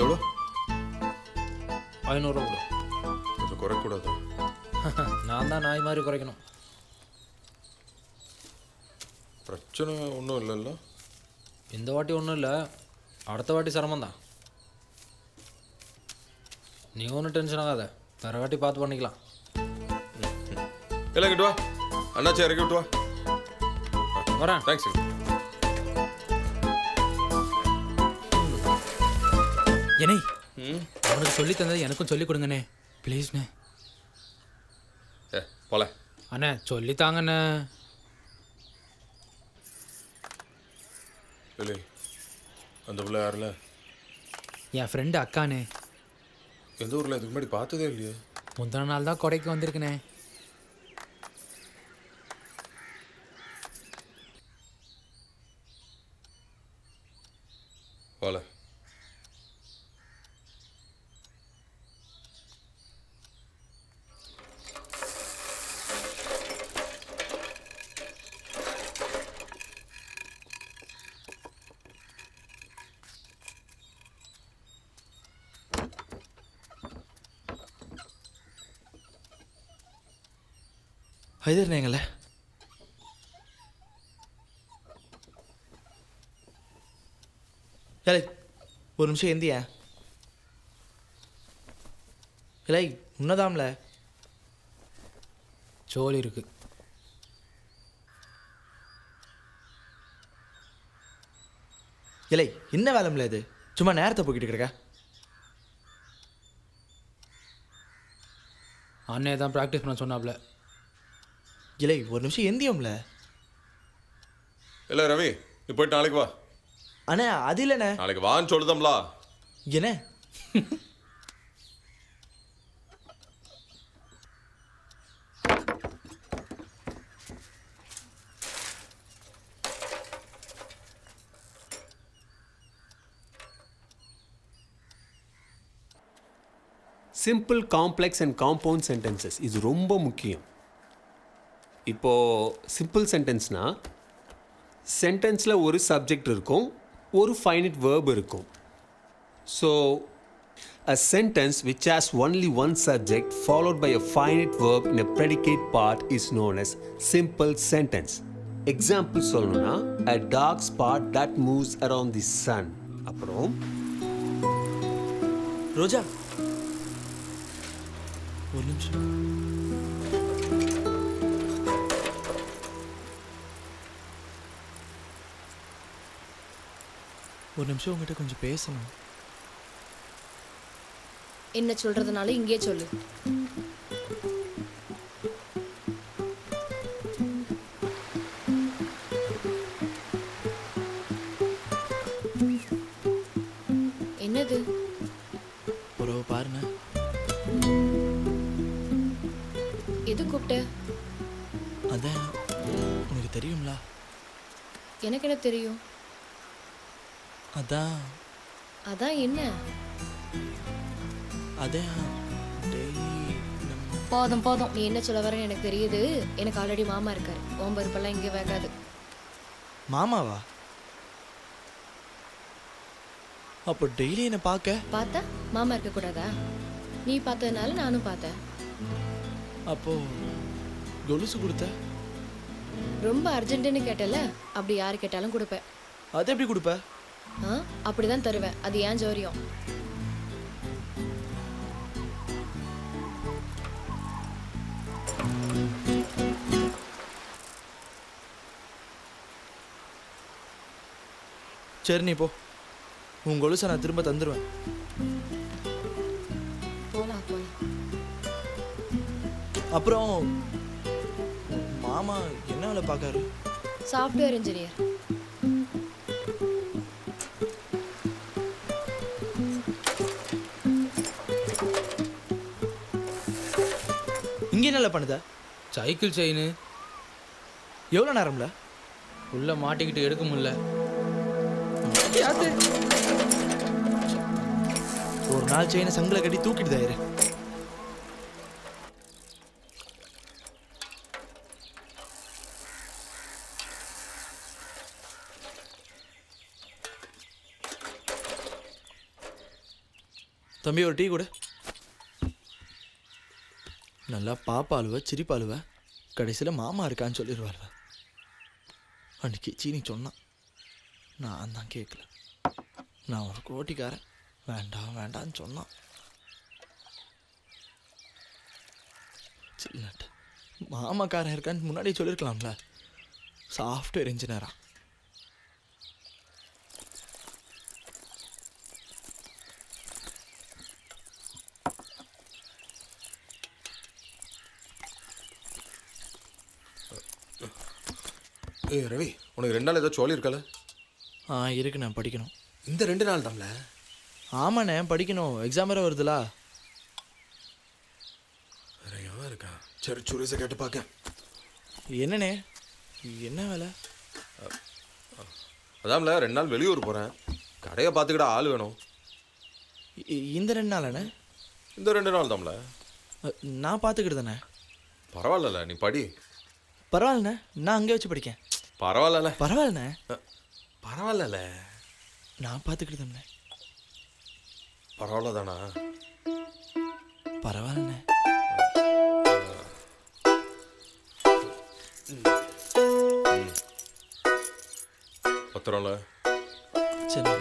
எவ்வளோ? 500 கொடு. கொஞ்சம் குறைக்கூடாது. நான் தான் நாய் மாதிரி குறைக்கணும். பிரச்சனை ஒன்றும் இல்லைல்ல? இந்த வாட்டி ஒன்றும் இல்லை, அடுத்த வாட்டி சிரமந்தான். நீ ஒன்றும் டென்ஷன் ஆகாத, வேறு வாட்டி பார்த்து பண்ணிக்கலாம். எல்லாம் கிட்டு வா, அண்ணாச்சி இறக்கி விட்டு வா. வரேன். தேங்க்ஸ். ஏனே, அவனுக்கு சொல்லி தந்தது எனக்கும் சொல்லி கொடுங்கண்ணே, ப்ளீஸ்ண்ணே. போல அண்ணே சொல்லித்தாங்கண்ணே. இல்லை, அந்த பிள்ளை யாரில்? என் ஃப்ரெண்டு அக்கானே. எந்த ஊரில்? இதுக்கு முன்னாடி பார்த்ததே இல்லையே. முந்தின நாள் தான் கொடைக்கு வந்திருக்குண்ணே. போல ஹைதர்னேங்கள ஏலே ஒரு நிமிஷம் எந்தியா. இல்லை உன்னதாம்ல சோலி இருக்கு. இல்லை என்ன வேலைம்ல இது? சும்மா நேரத்தை போய்கிட்டு கிடக்க. அண்ணே தான் ப்ராக்டிஸ் பண்ண சொன்னாப்ல. இல்லை ஒரு நிமிஷம் எந்தியோம்ல. இல்லை ரவி, நீ போயிட்டு நாளைக்கு வா. அண்ணே அது இல்லைண்ணே. நாளைக்கு வான்னு சொல்லுதம்ல. என்ன simple, complex and compound sentences இது ரொம்ப முக்கியம். இப்போது சிம்பிள் சென்டென்ஸ்னால் சென்டென்ஸில் ஒரு சப்ஜெக்ட் இருக்கும், ஒரு ஃபைனைட் வேர்ப் இருக்கும். So a sentence which has only one subject followed by a finite verb in a predicate part is known as simple sentence. Example சொல்லணும்னா a dark spot that moves around the sun. அப்புறம் ரோஜா ஒரு நிமிஷம். ஒரு நிமிஷம் உங்ககிட்ட கொஞ்சம் பேசணும். என்ன சொல்றதுனால இங்கே சொல்லு. என்னது? ஒரு பாருங்க. எது கூப்பிட்ட? அதான் உனக்கு தெரியும்ல. எனக்கு என்ன தெரியும்? அதான் அதான் என்ன? அதான் போதும் போதும், நீ என்ன சொல்ல வரேன்னு எனக்கு தெரியுது. எனக்கு ஆல்ரெடி மாமா இருக்காரு. உன் பருப்பெல்லாம் இங்கே வேகாது. மாமாவா? அப்போ டெய்லி என்ன பார்த்தா மாமா இருக்க கூடாதா? நீ பார்த்ததுனால நானும் பார்த்தேன். அப்போ கொலுசு கொடுத்த? ரொம்ப அர்ஜென்ட்டுன்னு கேட்டல, அப்படி யாரு கேட்டாலும் கொடுப்பேன். அது எப்படி கொடுப்ப? அப்படிதான் தருவேன். அது ஏன் ஜோரியம். சரி நீ போ. உன் கொலுசை நான் திரும்ப தந்துடுவேன். போலாம் போலாம். அப்புறம் மாமா என்ன வேலை பார்க்காரு? Software engineer. இங்கே என்ன பண்ணுத? Cycle chain. எவ்வளோ நேரம்ல? உள்ள மாட்டிக்கிட்டு எடுக்க முடியல. ஒரு நாள் செயினை சங்கில கட்டி தூக்கிட்டு தாயிரு. தம்பி ஒரு டீ கொடு. நல்லா பாப்பாளுவ சிரிப்பாளுவ, கடைசியில் மாமா இருக்கான்னு சொல்லிடுவாளுவ. அன்னைக்கு சீனி சொன்னான், நான் தான் கேட்கல. நான் ஒரு கோட்டிக்காரன், வேண்டாம் வேண்டான்னு சொன்னான். சின்னட்டு மாமாக்காரன் இருக்கான்னு முன்னாடியே சொல்லியிருக்கலாம்ல. சாஃப்ட்வேர் இன்ஜினியரா? ஏய் ரவி, உனக்கு 2 நாள் ஏதோ சோழி இருக்கல? இருக்கு, நான் படிக்கணும். இந்த 2 நாள் தான்ல? ஆமாண்ணே படிக்கணும், எக்ஸாம் வேறு வருதுல. வேற இருக்கா? சரி சுரேஷை கேட்டு பார்க்க. என்னண்ணே என்ன வேலை? அதான்ல 2 நாள் வெளியூர் போகிறேன், கடையை பார்த்துக்கிட ஆள் வேணும். இந்த 2 நாளாண்ணே? இந்த 2 நாள் தான்ல. நான் பார்த்துக்கிட்டுதானே. பரவாயில்லல, நீ படி. பரவாயில்லண்ணே, நான் அங்கே வச்சு படிக்கேன். பரவாயில்லல. பரவாயில்லண்ணே. பரவாயில்லல, நான் பார்த்துக்கிட்டுதாண்ணே. பரவாயில்ல தானா? பரவாயில்லண்ணே. பத்திரம்ல. சரி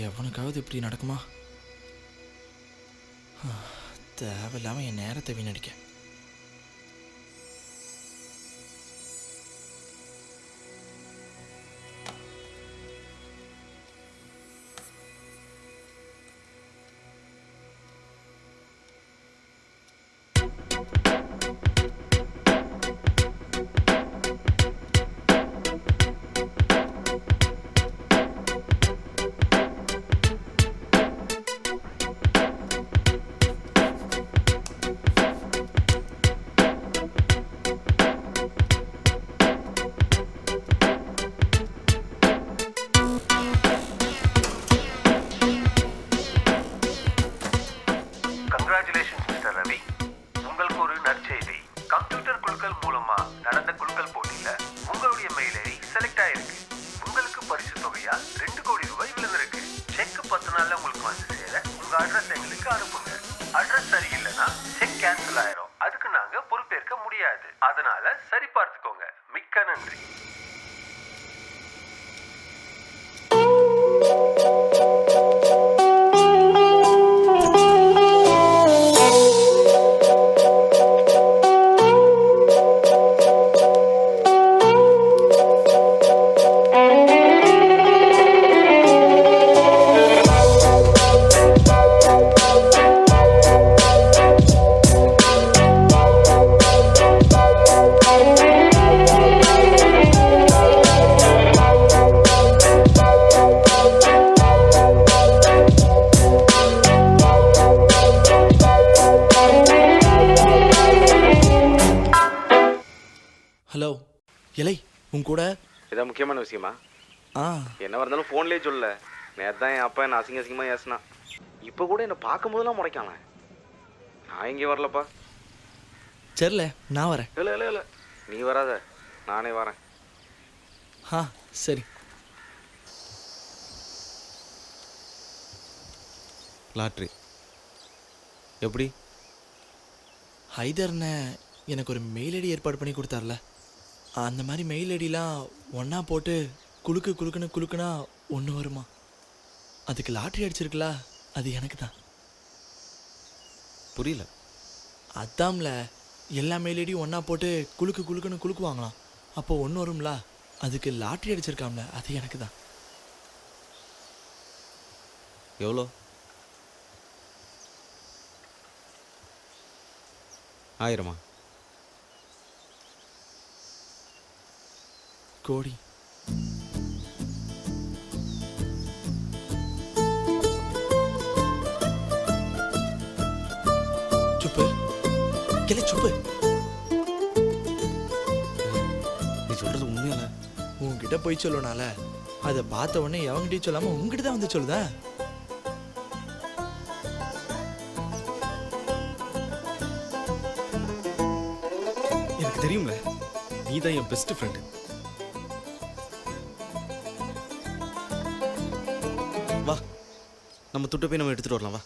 எவனுக்காவது இப்படி நடக்குமா? தேவையில்லாமல் என் நேரத்தை வீணடிக்க. Congratulations mister Ravi. உங்களுக்கு ஒரு நற்செய்தி. கம்ப்யூட்டர் குலுக்கல் மூலமா நடந்த குலுக்கல் போட்டியில உங்களுடைய மெயில் ஐடி செலக்ட் ஆயிருக்கு. உங்களுக்கு பரிசு தொகையா 2 கோடி ரூபாய் விழுந்திருக்கு. செக் 10 நாள்ல உங்களுக்கு வந்து சேர உங்க அட்ரஸ் எங்களுக்கு அனுப்புங்க. அட்ரஸ் சரியில்லைன்னா செக் கேன்சல் ஆயிரும். அதுக்கு நாங்க பொறுப்பேற்க முடியாது. அதனால சரி பார்த்துக்கோங்க. மிக்க நன்றி. ஹலோ இலை, உன் கூட இதான் முக்கியமான விஷயமா? என்ன இருந்தாலும் ஃபோன்லேயே சொல்ல. நேற்று தான் என் அப்பா என்ன அசிங்கமாக ஏசினா. இப்போ கூட என்னை பார்க்கும்போதெல்லாம் முறைக்காம. நான் இங்கே வரலப்பா. சரில, நான் வரேன். இல்லை நீ வராத, நானே வரேன். சரி. லாட்ரி எப்படி? ஹைதர்னு எனக்கு ஒரு மெயில் ஐடி ஏற்பாடு பண்ணி கொடுத்தார்ல, அந்த மாதிரி மெயில் ஐடிலாம் ஒன்றா போட்டு குலுக்குனா ஒன்று வருமா? அதுக்கு லாட்ரி அடிச்சிருக்குல, அது எனக்கு தான். புரியல. அதாம்ல, எல்லா மெயில் ஐடியும் ஒன்றா போட்டு குலுக்குவாங்களாம். அப்போ ஒன்று வரும்ல, அதுக்கு லாட்ரி அடிச்சிருக்காம்ல, அது எனக்கு தான். எவ்வளோ? 1000 கோடி. சுப்பு கிளை, சுப்பு. நீ சொல்றது உண்மையால? உன்கிட்ட போய் சொல்லனால அதை பார்த்த உடனே எவங்கிட்டையும் சொல்லாம உங்ககிட்ட தான் வந்து சொல்லுதா? எனக்கு தெரியும்ல, நீ தான் என் பெஸ்ட் ஃப்ரெண்டு. வா, நம்ம துட்ட போய் நம்ம எடுத்துட்டு வரலாம். வா.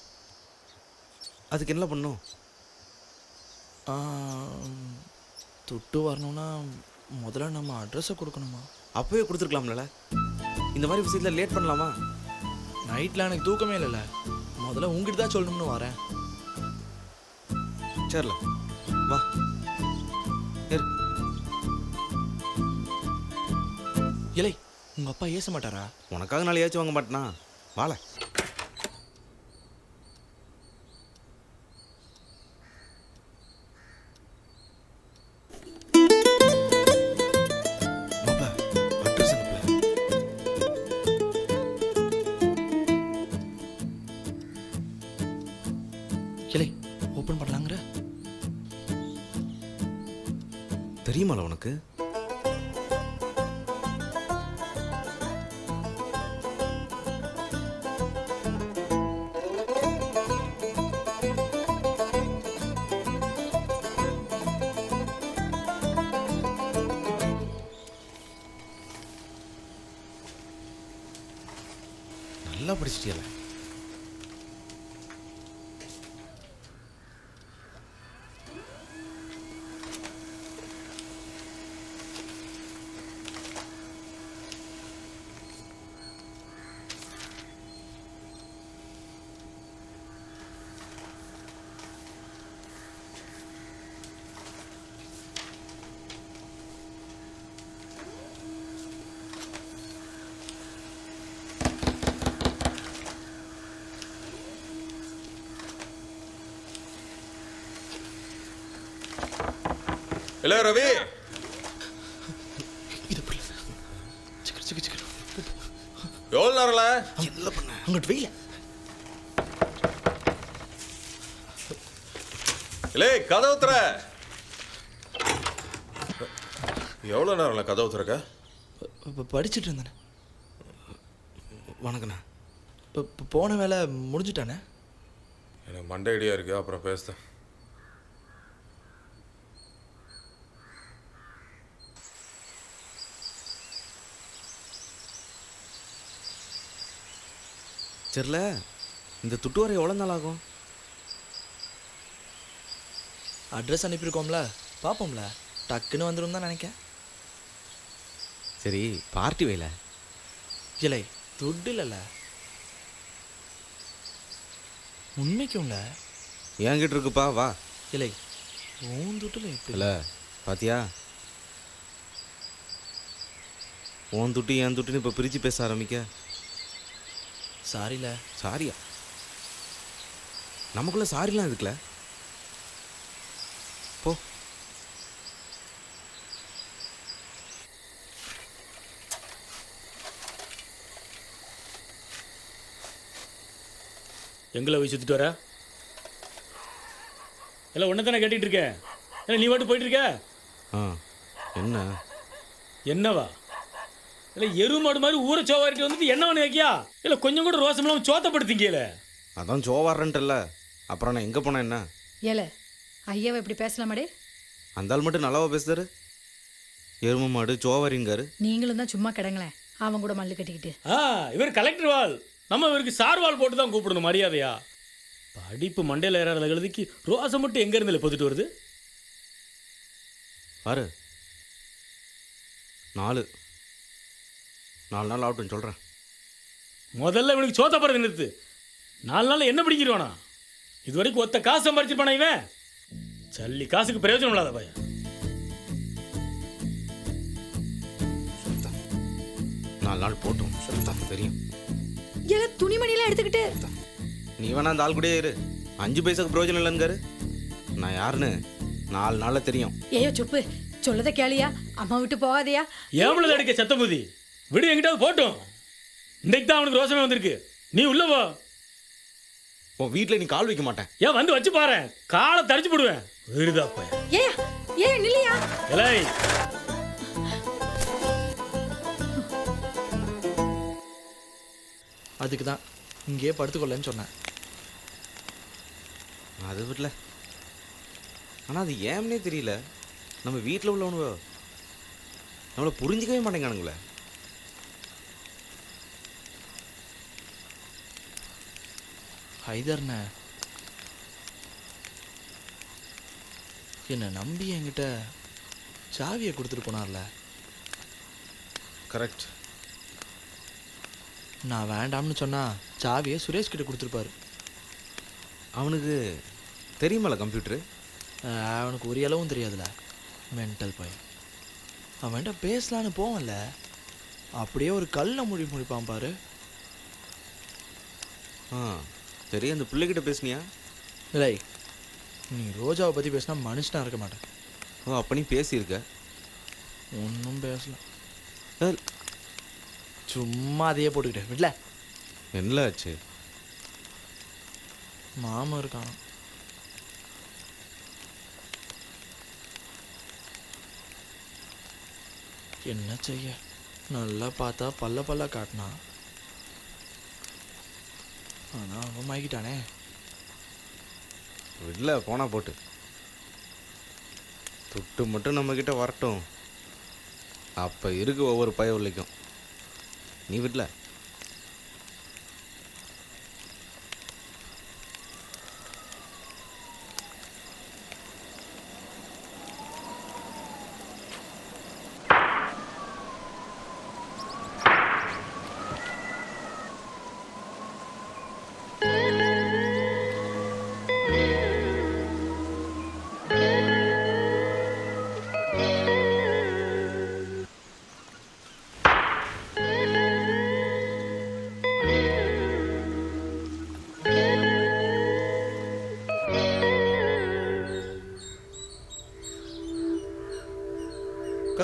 அதுக்கு என்ன பண்ணும்? துட்டு வரணும்னா முதல்ல நம்ம அட்ரஸை கொடுக்கணுமா? அப்போவே கொடுத்துருக்கலாம்ல. இந்த மாதிரி விஷயத்தில் லேட் பண்ணலாமா? நைட்டில் எனக்கு தூக்கமே இல்லைல்ல, முதல்ல உங்ககிட்ட தான் சொல்லணும்னு வரேன். சரில, வா. இலை, உங்கள் அப்பா ஏச மாட்டாரா? உனக்காக நாளையாச்சும் வாங்க மாட்டேனா? வாழ. இலை, ஓப்பன் பண்ணலாங்கிற? தெரியுமால உனக்கு? நல்லா படிச்சிட்டியல. இல்ல ரவி, எவ்வளோ நேரம்ல? இல்லை பண்ண அங்கிட்டு வெயில. இல்லை கதவு திற. எவ்வளோ நேரம்ல கதவு திறக்க? படிச்சுட்டு இருந்தேண்ணே. வணக்கண்ணா. இப்போ போன வேலை முடிஞ்சுட்டானே. எனக்கு மண்டை ஐடியா இருக்கு, அப்புறம் பேசுகிறேன். சரில, இந்த துட்டு வர எவ்வளோ நாள் ஆகும்? அட்ரஸ் அனுப்பியிருக்கோம்ல, பார்ப்போம்ல. டக்குன்னு வந்துடும் தான் நினைக்கேன். சரி, பார்ட்டி வைல. இல்லை துட்டு இல்லைல்ல. உண்மைக்கும்ல என்கிட்ட இருக்குப்பா, வா. இல்லை உன் துட்டில் எப்படி இல்லை பாத்தியா, உன் துட்டு என் துட்டுன்னு இப்போ பிரித்து பேச ஆரம்பிக்க. சாரில. சாரியா? நமக்குள்ள சாரிலாம் இருக்குல்ல. போ. எங்களை போய் சுற்றிட்டு வர எல்லாம் ஒன்று தானே கேட்டுட்டு இருக்கேன். இல்லை நீ மட்டும் போயிட்டு இருக்க? என்ன என்னவா? இல்லை எரு மாடு மாதிரி ஊரை சோவாரிட்டு வந்துட்டு என்ன ஒன்று வைக்கியா? இல்லை கொஞ்சம் கூட ரோசம் இல்லாமல் சோத்தப்படுத்திக்கல. அதான் சோவாரன்ட்டல்ல, அப்புறம் நான் எங்கே போனேன்? என்ன ஏல ஐயாவை இப்படி பேசலாமாடே? அந்த ஆள் மட்டும் நல்லாவா பேசுறாரு? எரும மாடு சோவாரிங்காரு. நீங்களும் தான் சும்மா கிடங்களேன், அவன் கூட மல்லு கட்டிக்கிட்டு. இவர் கலெக்டர் வால், நம்ம இவருக்கு சார் வால் போட்டு தான் கூப்பிடணும் மரியாதையா. படிப்பு மண்டையில் ஏறாத எழுதிக்கு ரோசம் மட்டும் எங்க இருந்து பொத்துட்டு வருது பாரு. 4 நாள் ஆகட்டும் சொல்கிறேன். முதல்ல இவனுக்கு சோத்த போறது நிறுத்து. 4 நாள் என்ன பிடிக்கிறவானா? இது வரைக்கும் ஒத்த காசு சம்பாரிச்சிருப்பானா இவன்? சல்லி காசுக்கு பிரயோஜனம் இல்லாத பையன். 4 நாள் போட்டோம் தெரியும். ஏல துணிமணியெல்லாம் எடுத்துக்கிட்டு நீ வேணா அந்த ஆள் கூடயே இரு. 5 பைசாக்கு பிரயோஜனம் இல்லைங்காரு. நான் யாருன்னு 4 நாளில் தெரியும். ஏயோ சுப்பு, சொல்லத கேளியா, அம்மா விட்டு போகாதையா. ஏவளது அடிக்க சத்தபுதி விடு, எங்கிட்டாவது போட்டோம். இன்னைக்கு தான் அவனுக்கு ரோசமே வந்திருக்கு. நீ உள்ள போ. உன் வீட்டில் நீ கால் வைக்க மாட்டேன். ஏன் வந்து வச்சு பாரு, காலை தரிச்சு போடுவேன். விருதா பையன். ஏ நில்லையா. எலை அதுக்கு தான் இங்கேயே படுத்துக்கொள்ளன்னு சொன்னேன். அது விடல, ஆனால் அது ஏம்னே தெரியல. நம்ம வீட்டில் உள்ளவனுவோ நம்மளை புரிஞ்சிக்கவே மாட்டேங்கானுங்களே. ஹைதர்ண்ண என்னை நம்பி என்கிட்ட சாவியை கொடுத்துட்டு போனார்ல. கரெக்ட். நான் வேண்டாம்னு சொன்னா சாவியை சுரேஷ் கிட்ட கொடுத்துருப்பாரு. அவனுக்கு தெரியுமால கம்ப்யூட்டரு? அவனுக்கு ஒரு அளவும் தெரியாதுல்ல, மென்டல் பையன். அவன்கிட்ட பேசலான்னு போவன்ல, அப்படியே ஒரு கல்லை முடிப்பான் பாரு. சரி, அந்த பிள்ளைகிட்ட பேசுனியா? இல்லை, நீ ரோஜாவை பற்றி பேசினா மனுஷனாக இருக்க மாட்டேன். அப்போ நீ பேசியிருக்க? ஒன்றும் பேசல, சும்மா அதையே போட்டுக்கிட்டேன். விடல. என்ன ஆச்சு? மாமா இருக்கான். என்ன செய்ய, நல்லா பார்த்தா பல்ல காட்டினான். ஆனால் அவன் மாய்க்கிட்டானே. விடல, போனா போட்டு. துட்டு மட்டும் நம்மக்கிட்ட வரட்டும், அப்போ இருக்கு ஒவ்வொரு பய உள்ளிக்கும். நீ விடல.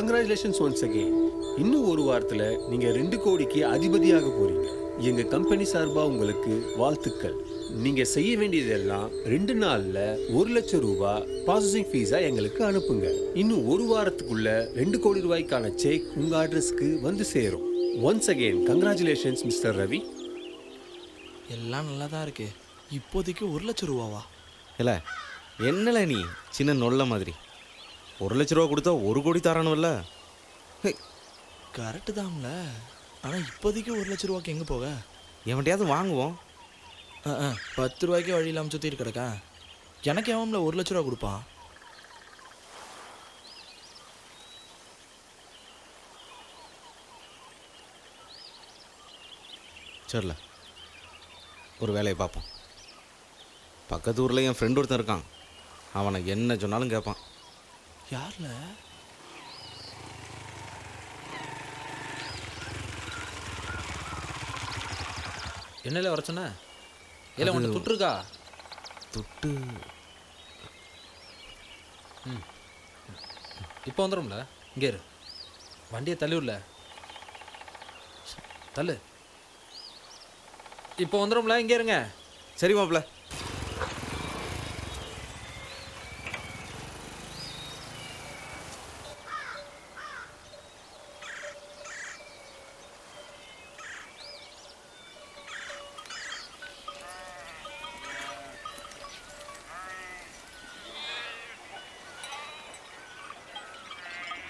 Congratulations once again. இன்னும் ஒரு வாரத்தில் நீங்கள் 2 கோடிக்கு அதிபதியாக போறீங்க. எங்கள் கம்பெனி சார்பாக உங்களுக்கு வாழ்த்துக்கள். நீங்கள் செய்ய வேண்டியதெல்லாம் 2 நாளில் 1 லட்சம் ரூபாய் ப்ராசஸிங் ஃபீஸாக எங்களுக்கு அனுப்புங்க. இன்னும் ஒரு வாரத்துக்குள்ள 2 கோடி ரூபாய்க்கான செக் உங்கள் அட்ரஸ்க்கு வந்து சேரும். Once again congratulations mister Ravi. எல்லாம் நல்லா தான் இருக்கு. இப்போதைக்கு 1 லட்சம் ரூபாவா? இல்லை என்னல நீ சின்ன நொல்ல மாதிரி 1 லட்ச ரூபா கொடுத்தா 1 கோடி தரானும்ல. கரெக்டு தான்ல. ஆனால் இப்போதைக்கு 1 லட்ச ரூபாய்க்கு எங்கே போக? எவன்ட்டையாவது வாங்குவோம். 10 ரூபாய்க்கு வழி இல்லாமல் சுற்றிட்டு கிடக்கா. எனக்கு எவன்ல 1 லட்ச ரூபா கொடுப்பான்? சரில ஒரு வேலையை பார்ப்போம். பக்கத்து ஊரில் என் ஃப்ரெண்ட் ஒருத்தன் இருக்கான். அவனை என்ன சொன்னாலும் கேட்பான். யார்ல? என்னல வர சொன்ன? இல்லை உனக்கு துட்டுருக்கா? துட்டு இப்போ வந்துடும்ல. இங்கே இரு, வண்டியை தள்ளி விடல. தள்ளு. இப்போ வந்துடும்ல, இங்கே இருங்க. சரி மாப்பிள்ள.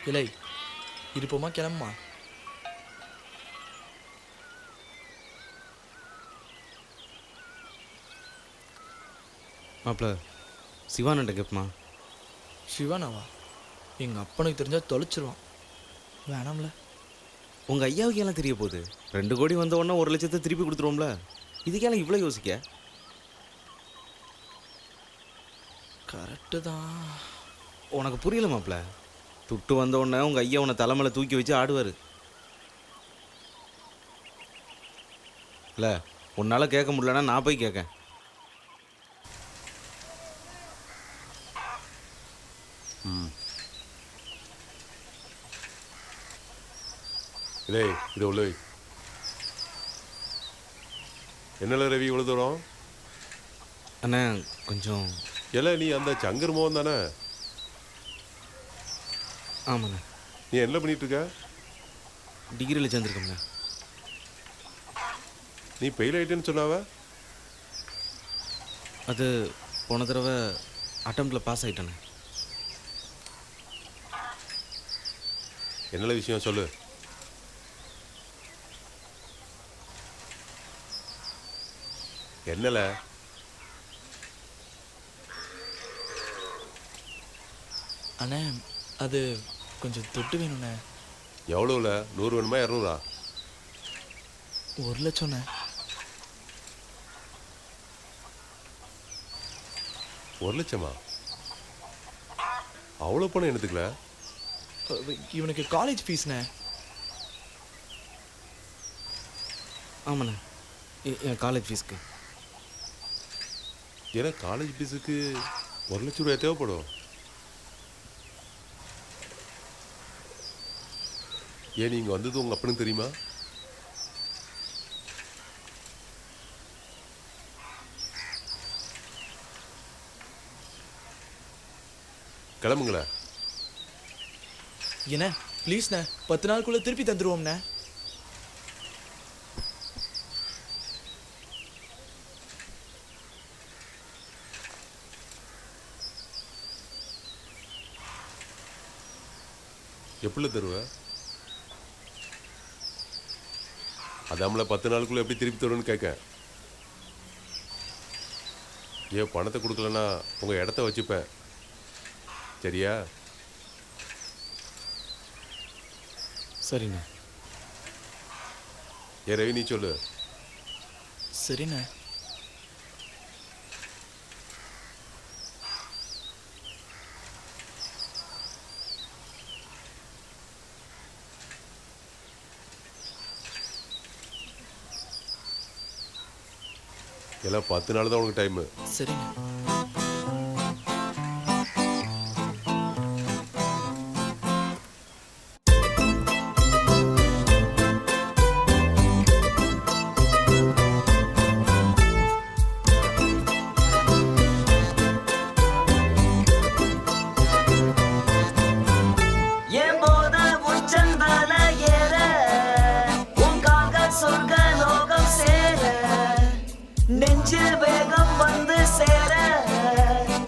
இல்லை இருப்போமா கிளம்புமா? மாப்பிள்ள சிவானண்ட கேட்பமா? சிவானாவா? எங்கள் அப்பனுக்கு தெரிஞ்சால் தொலைச்சிருவான். வேணாம்ல. உங்கள் ஐயாவுக்கு எல்லாம் தெரிய போகுது. 2 கோடி வந்த உடனே 1 லட்சத்தை திருப்பி கொடுத்துருவோம்ல. இதுக்கெல்லாம் இவ்வளோ யோசிக்க? கரெக்டு தான். உனக்கு புரியல மாப்பிள்ள. துட்டு வந்த உடனே உங்கள் ஐயா உன்னை தலைமையில தூக்கி வச்சு ஆடுவார். இல்லை உன்னால் கேட்க முடியலன்னா நான் போய் கேட்கேன். இல்லை இது உள்ள என்னல ரவி இவ்வளோ தூரம்? அண்ணா கொஞ்சம். இல்லை நீ அந்த சங்கர் மோகன் தானே? ஆமாண்ணே. நீ என்ன பண்ணிட்டு இருக்க? டிகிரியில் சேர்ந்துருக்கோம்ண்ணே. நீ ஃபெயில் ஆகிட்டேன்னு சொன்னாவ? அது போன தடவை அட்டம்ப்டில் பாஸ் ஆகிட்டேண்ணே. என்னல விஷயம் சொல்லு. என்னல? அண்ணே அது கொஞ்சம் துட்டு வேணுண்ணே. எவ்வளோல? 100 வேணுமா 200? 1 லட்சம்ண்ணே. 1 லட்சமா? அவ்வளோ பணம் என்னத்துக்குல? இவனுக்கு காலேஜ் ஃபீஸ்ண்ணே. ஆமாண்ணே, என் காலேஜ் ஃபீஸ்க்கு. ஏன்னா காலேஜ் ஃபீஸுக்கு 1 லட்சம் ரூபாய் தேவைப்படும். ஏன் நீங்கள் வந்தது உங்கள் அப்பனுக்கு தெரியுமா? கிளம்புங்களேன். என்ன ப்ளீஸ்ண்ணே, 10 நாளுக்குள்ளே திருப்பி தந்துடுவோம்ண்ணே. எப்படி தருவேன்? அதாமல 10 நாளுக்குள்ளே எப்படி திருப்பி தருவேன்னு கேட்க. ஏன் பணத்தை கொடுக்கலன்னா உங்கள் இடத்த வச்சுப்பேன். சரியா? சரிண்ணே. ஏ ரவி நீ சொல்லு. சரிண்ணே. எல்லாம் 10 நாள் தான் உனக்கு டைமு. சரிண்ணே. நெஞ்சில் வேகம் வந்து சேர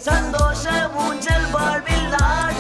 சந்தோஷ ஊஞ்சல் வாழ்வில் ஆட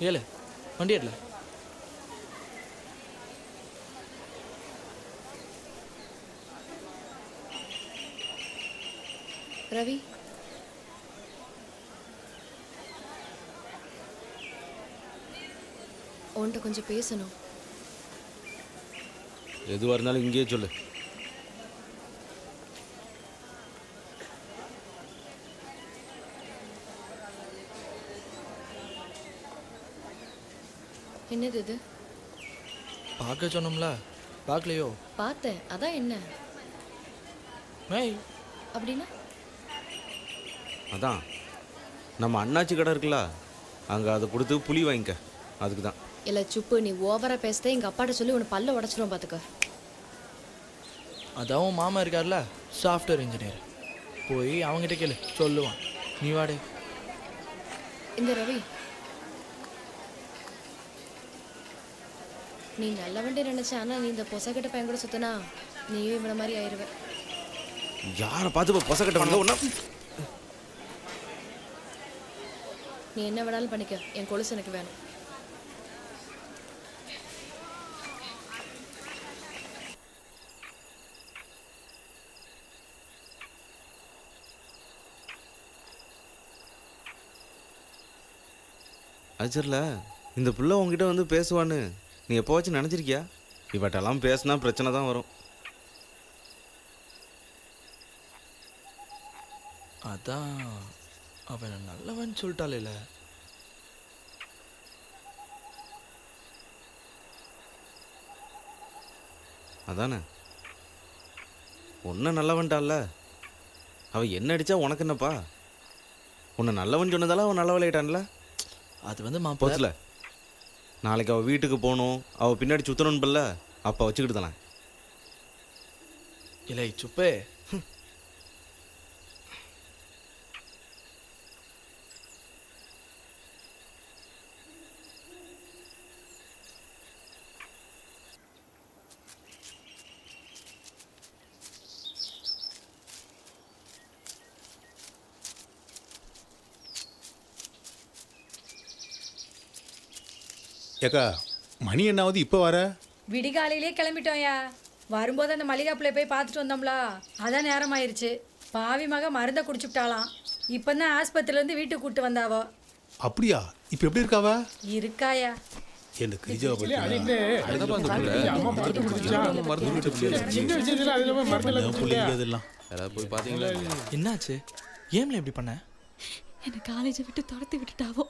ஏழு வண்டி எடுல. ரவி, உன்கிட்ட கொஞ்சம் பேசணும். எதுவாக இருந்தாலும் இங்கேயே சொல்லு. என்னது இது? பார்க்க சொன்னோம்ல, பார்க்கலையோ? பார்த்தேன், அதான் என்ன? மேய் அப்படின்னா? அதான் நம்ம அண்ணாச்சி கடை இருக்குல்ல, அங்கே அதை கொடுத்து புளி வாங்கிக்க. அதுக்கு தான். இல்லை சுப்பு, நீ ஓவராக பேசுதே எங்கள் அப்பாட்ட சொல்லி உன்னை பல்ல உடச்சிடும் பார்த்துக்க. அதான் மாமா இருக்கார்ல, சாஃப்ட்வேர் இன்ஜினியர், போய் அவங்ககிட்ட கேளு, சொல்லுவான். நீ வாடே. இந்த ரவி, நீ நல்ல வண்டி நினைச்ச, ஆனால் நீ இந்த பொசக்கிட்ட பையன் கூட சுத்தினா நீயும் இவனை மாதிரி ஆயிடுவேன். யாரை பார்த்து பொசக்கிட்ட வந்த ஒன்றா? நீ என்ன வேணாலும் பண்ணிக்க, என் கொலுசு எனக்கு வேணும். அச்சரில் இந்த பிள்ளை உங்ககிட்ட வந்து பேசுவான்னு நீ எப்போவாச்சும் நினச்சிருக்கியா? இவட்டெல்லாம் பேசினா பிரச்சனை தான் வரும். அதான் அவன் நல்லவன் சொல்லிட்டால. அதானே உன்னை நல்லவன்ட்டால. அவன் என்ன அடித்தா உனக்கு என்னப்பா? உன்னை நல்லவன் சொன்னதால அவன் நல்லவளாயிட்டான்ல. அது வந்து போச்சுல, நாளைக்கு அவள் வீட்டுக்கு போகணும், அவள் பின்னாடி சுற்றணும்பல்ல, அப்போ வச்சுக்கிட்டு தானே. இல்லை சுப்பே, ஏக்கா மணி என்னாவது இப்போ வர? விடிகாலையிலே கிளம்பிட்டோம்யா. வரும்போது அந்த மல்லிகாப்பிள்ளை போய் பார்த்துட்டு வந்தோம்ல, அதான் நேரம் ஆயிடுச்சு. பாவி மக மருந்தை குடிச்சுட்டாலாம். இப்போ தான் ஆஸ்பத்திரியிலேருந்து வீட்டுக்கு கூப்பிட்டு வந்தாவோ. அப்படியா? இப்போ எப்படி இருக்காவா? இருக்காயா? எனக்கு கிரிஜாவை போய் பார்த்தீங்களா? என்னாச்சு? ஏம்ல இப்படி பண்ண? என்னை காலேஜை விட்டு துரத்தி விட்டுட்டாவோ.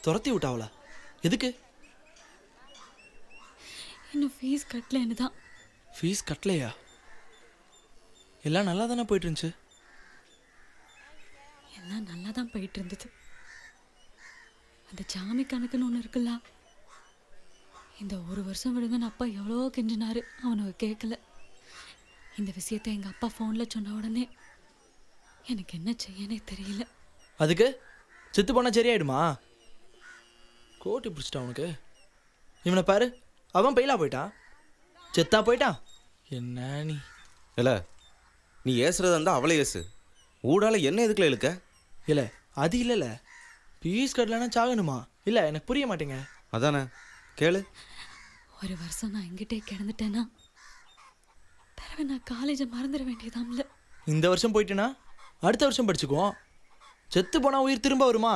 துரத்தி விட்டாவளா? எதுக்கு? இன்னும் ஃபீஸ் கட்டலன்னு தான். ஃபீஸ் கட்டலையா? எல்லாம் நல்லா தானே போயிட்டு இருந்துச்சு. எல்லாம் நல்லா தான் போயிட்டு இருந்தது. அந்த ஜாமி கணக்குன்னு ஒன்று இருக்குல்ல, இந்த 1 வருஷம் விடுங்கன்னு அப்பா எவ்வளோ கெஞ்சினாரு, அவனுக்கு கேட்கல. இந்த விஷயத்தை எங்கள் அப்பா ஃபோனில் சொன்ன உடனே எனக்கு என்ன செய்யனே தெரியல. அதுக்கு செத்து போனால் சரியாயிடுமா? கோட்டி பிடிச்சிட்டான் அவனுக்கு. இவனை பாரு, அவன் பயிலா போயிட்டான், செத்தா போயிட்டான். என்ன நீ இல்லை, நீ ஏசுறதா இருந்தால் அவளை ஏசு. ஊடால என்ன எதுக்குல இழுக்க? இல்லை அது இல்லைல்ல, ஃபீஸ் கட்டலன்னா சாகணுமா? இல்லை எனக்கு புரிய மாட்டேங்க. அதானே கேளு. 1 வருஷம் நான் எங்கிட்டே கிடந்துட்டேன்னா பிறகு நான் காலேஜை மறந்துட வேண்டியதாம்ல. இந்த வருஷம் போயிட்டேன்னா அடுத்த வருஷம் படிச்சுக்குவோம். செத்து போனால் உயிர் திரும்ப வருமா?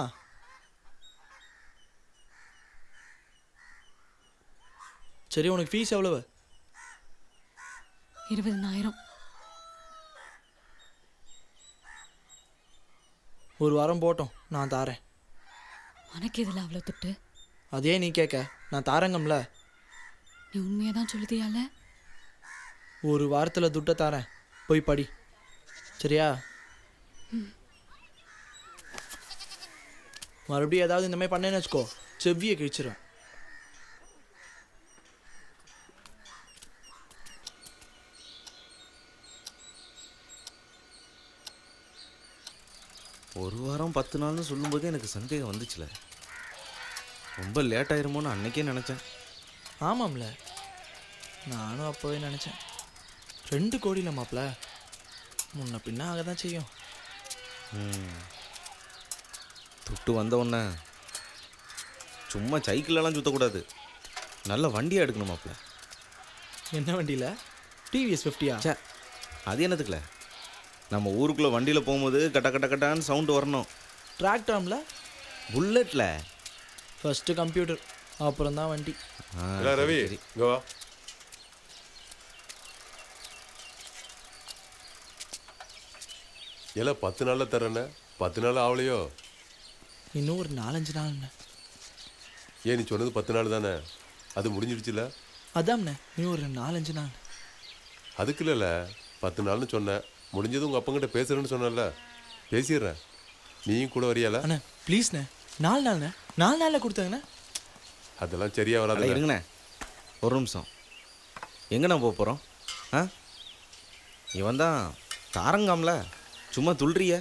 சரி, உனக்கு ஃபீஸ் எவ்வளவு? 20,000. ஒரு வாரம் போட்டோம், நான் தாரேன். உனக்கு இதில் அவ்வளோ துட்டு? அதே நீ கேட்க, நான் தாரங்கம்ல. நீ உண்மையாக தான் சொல்லுதியால? ஒரு வாரத்தில் துட்டை தாரேன், போய் படி. சரியா? மறுபடியும் ஏதாவது இந்த மாதிரி பண்ணேன்னு வச்சுக்கோ, செவ்வியை கிழிச்சிருவேன். ஒரு வாரம் 10 நாள்னு சொல்லும்போது எனக்கு சந்தேகம் வந்துச்சுல. ரொம்ப லேட் ஆயிருமோன்னு அன்னைக்கே நினச்சேன். ஆமாம்ல, நானும் அப்போவே நினச்சேன். 2 கோடியில் மாப்பிள்ள, முன்ன பின்ன ஆக தான் செய்யும். துட்டு வந்தவுடனே சும்மா சைக்கிளெல்லாம் சுற்றக்கூடாது, நல்ல வண்டியாக எடுக்கணும் மாப்பிள்ள. என்ன வண்டியில்? டிவிஎஸ் 50யா? சே, அது என்னத்துக்குல? நம்ம ஊருக்குள்ளே வண்டியில் போகும்போது கட்ட கட்ட கட்டான்னு சவுண்டு வரணும். டிராக்டர்ல? புல்லட்டில். ஃபஸ்ட்டு கம்ப்யூட்டர், அப்புறம் தான் வண்டி. ரவி இங்க வா. எல்லாம் 10 நாளில் தரேண்ணே. 10 நாள் ஆகலையோ? இன்னும் ஒரு 4-5 நாள்ண்ணே. ஏன் நீ சொன்னது 10 நாள் தானே, அது முடிஞ்சிடுச்சுல? அதாம்ண்ணே, இன்னும் ஒரு 4-5 நாள். அதுக்கு இல்லைல்ல, 10 நாள்னு சொன்னேன். முடிஞ்சது உங்கள் அப்பங்கிட்ட பேசுகிறேன்னு சொன்னல, பேசிடுறேன். நீயும் கூட வரியால? அண்ணே ப்ளீஸ்ண்ணே, 4 நாள்ண்ணே. 4 நாளில் கொடுத்தாங்கண்ணே. அதெல்லாம் சரியாக வராது. இருங்கண்ணே, ஒரு நிமிஷம். எங்கண்ணா போக போகிறோம்? ஆ, இவன் தான் தாரங்காம்ல, சும்மா துள்றிய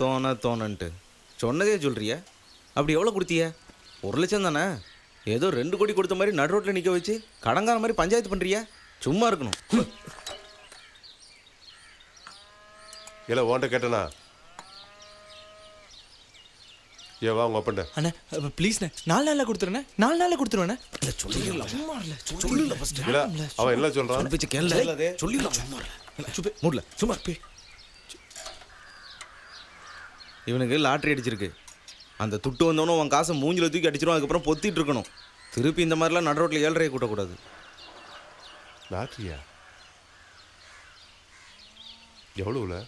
தோணன்ட்டு சொன்னதே சொல்றிய. அப்படி எவ்வளோ கொடுத்திய? 1 லட்சம் தானே? ஏதோ 2 கோடி கொடுத்த மாதிரி நடு ரோட்டில் நிற்க வச்சு கடங்கார மாதிரி பஞ்சாயத்து பண்ணுறிய. சும்மா இருக்கணும். இல்லை ஓன்ட்ட கேட்டேண்ணா. ஏ வா உங்கள் அப்பன்ட்ட. அண்ணே ப்ளீஸ்ண்ணே, 4 நாளில் கொடுத்துருண்ணே. 4 நாளில் கொடுத்துருவேண்ணே. இல்லை அவன் என்ன சொல்கிறான்? மூடல சும்மா. இவனுக்கு லாட்ரி அடிச்சிருக்கு. அந்த துட்டு வந்தவனும் அவன் காசை மூஞ்சில தூக்கி அடிச்சிடும். அதுக்கப்புறம் பொத்திட்டு இருக்கணும். திருப்பி இந்த மாதிரிலாம் நடு ரோட்டில் 7:30 கூட்டக்கூடாது. லாட்ரியா? எவ்வளோல?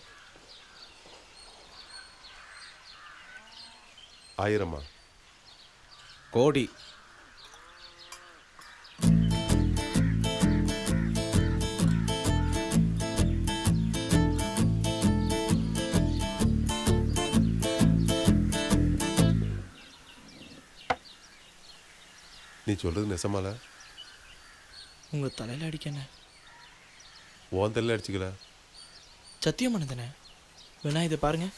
1000? கோடி. நீ சொல்கிறது நெசமால? உங்கள் தலையில் அடிக்கண்ணே. உன் தலையில் அடிச்சுக்கல. சத்தியம் பண்ணுதானே. வேணா இதை பாருங்க.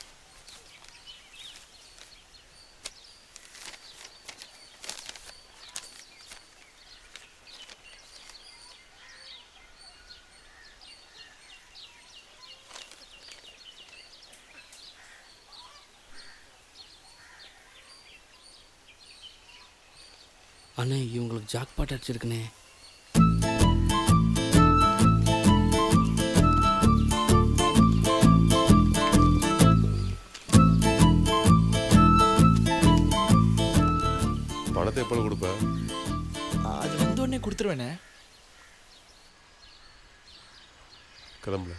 அண்ணே, இவங்களுக்கு ஜாக்பாட் அடிச்சிருக்குண்ணே. பணத்தை எப்போ கொடுப்ப? அது வந்தோடனே கொடுத்துருவேண்ணே. கிளம்புல.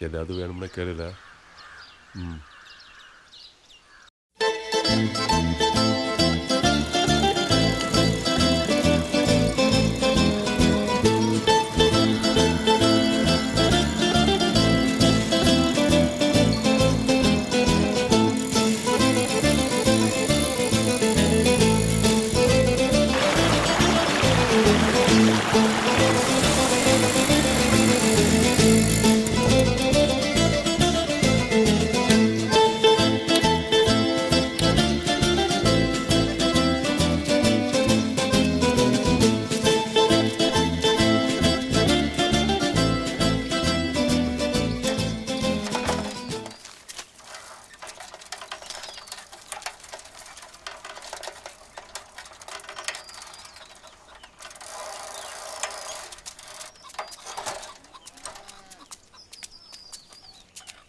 ஏதாவது வேணும்னா கேளுல. ம்.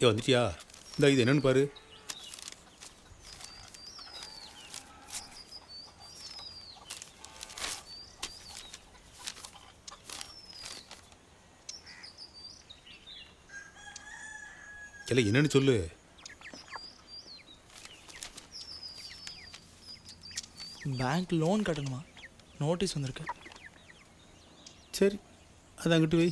வந்துட்டியா? இந்த இது என்னன்னு பாரு. இல்லை என்னன்னு சொல்லு. பேங்க் லோன் கட்டணுமா? நோட்டீஸ் வந்திருக்கு. சரி அது அங்கிட்டு வை.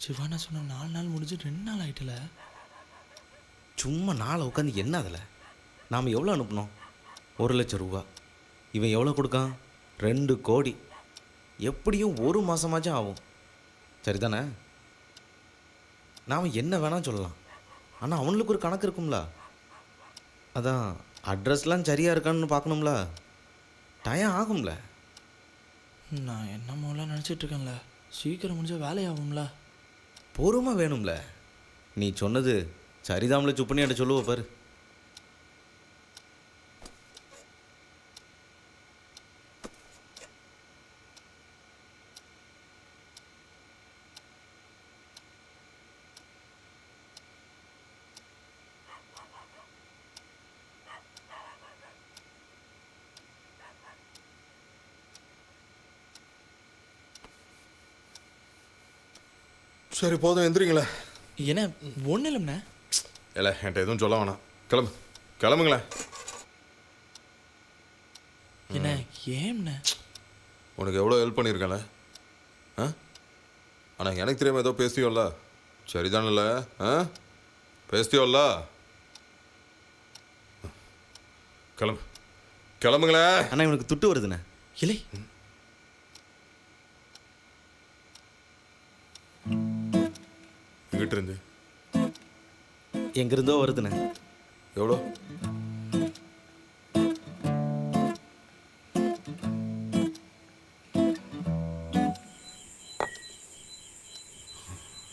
சிவானா சொன்ன 4 நாள் முடிஞ்சு 2 நாள் ஆயிட்டல. சும்மா நாளை உட்காந்து என்ன அதில்? நாம் எவ்வளோ அனுப்பினோம்? 1,00,000 ரூபா. இவன் எவ்வளோ கொடுக்கான்? 2 கோடி. எப்படியும் 1 மாதமாச்சும் ஆகும். சரிதானே? நாம் என்ன வேணால் சொல்லலாம், ஆனால் அவனுக்கு ஒரு கணக்கு இருக்கும்ல. அதான் அட்ரஸ்லாம் சரியாக இருக்கான்னு பார்க்கணும்ல. டயம் ஆகும்ல. நான் என்னமோலாம் நினச்சிட்டு இருக்கேன்ல. சீக்கிரம் முடிஞ்ச வேலையாகும்ல. பொறுமை வேணும்ல. நீ சொன்னது சரிதாம்ல. சுப்பனியாட்ட சொல்லுவ பாரு. சரி போதும், எந்திரிங்களே. என்ன ஒன்றும் இல்லைண்ணே. இல்லை என்கிட்ட எதுவும் சொல்ல வேணாம். கிளம்புங்களேன். என்ன ஏம்ண்ணே? உனக்கு எவ்வளோ ஹெல்ப் பண்ணியிருக்கேன்ல. ஆனால் எனக்கு தெரியாமல் ஏதோ பேசியோல்ல. சரிதானல்ல? பேசியோல்ல. கிளம்புங்களே. ஆனால் இவனுக்கு துட்டு வருதுண்ணே. இல்லை எங்கிட்ட இருந்து? எங்கிருந்தோ வருதுண்ணே. எவ்வளோ?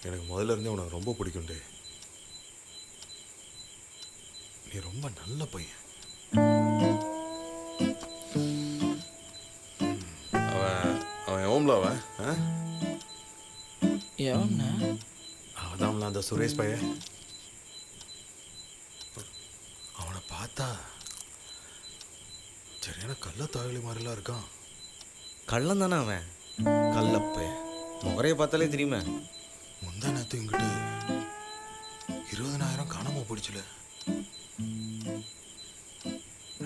எனக்கு முதல்ல இருந்தே உனக்கு ரொம்ப பிடிக்கும்டே. நீ ரொம்ப நல்ல பையன். அவன் ஓம்ல அவன் எவண்ணா? அவன்தான் அந்த சுரேஷ் பையன். அவனை பார்த்தா சரியான கள்ளத்தாயலி மாதிரிலாம் இருக்கான். கள்ளம் தானே அவன்? கள்ளப்ப முகரையை பார்த்தாலே தெரியுமே. முந்தா நேரத்து இங்கிட்டு 20,000 காணாம போயிடுச்சுல.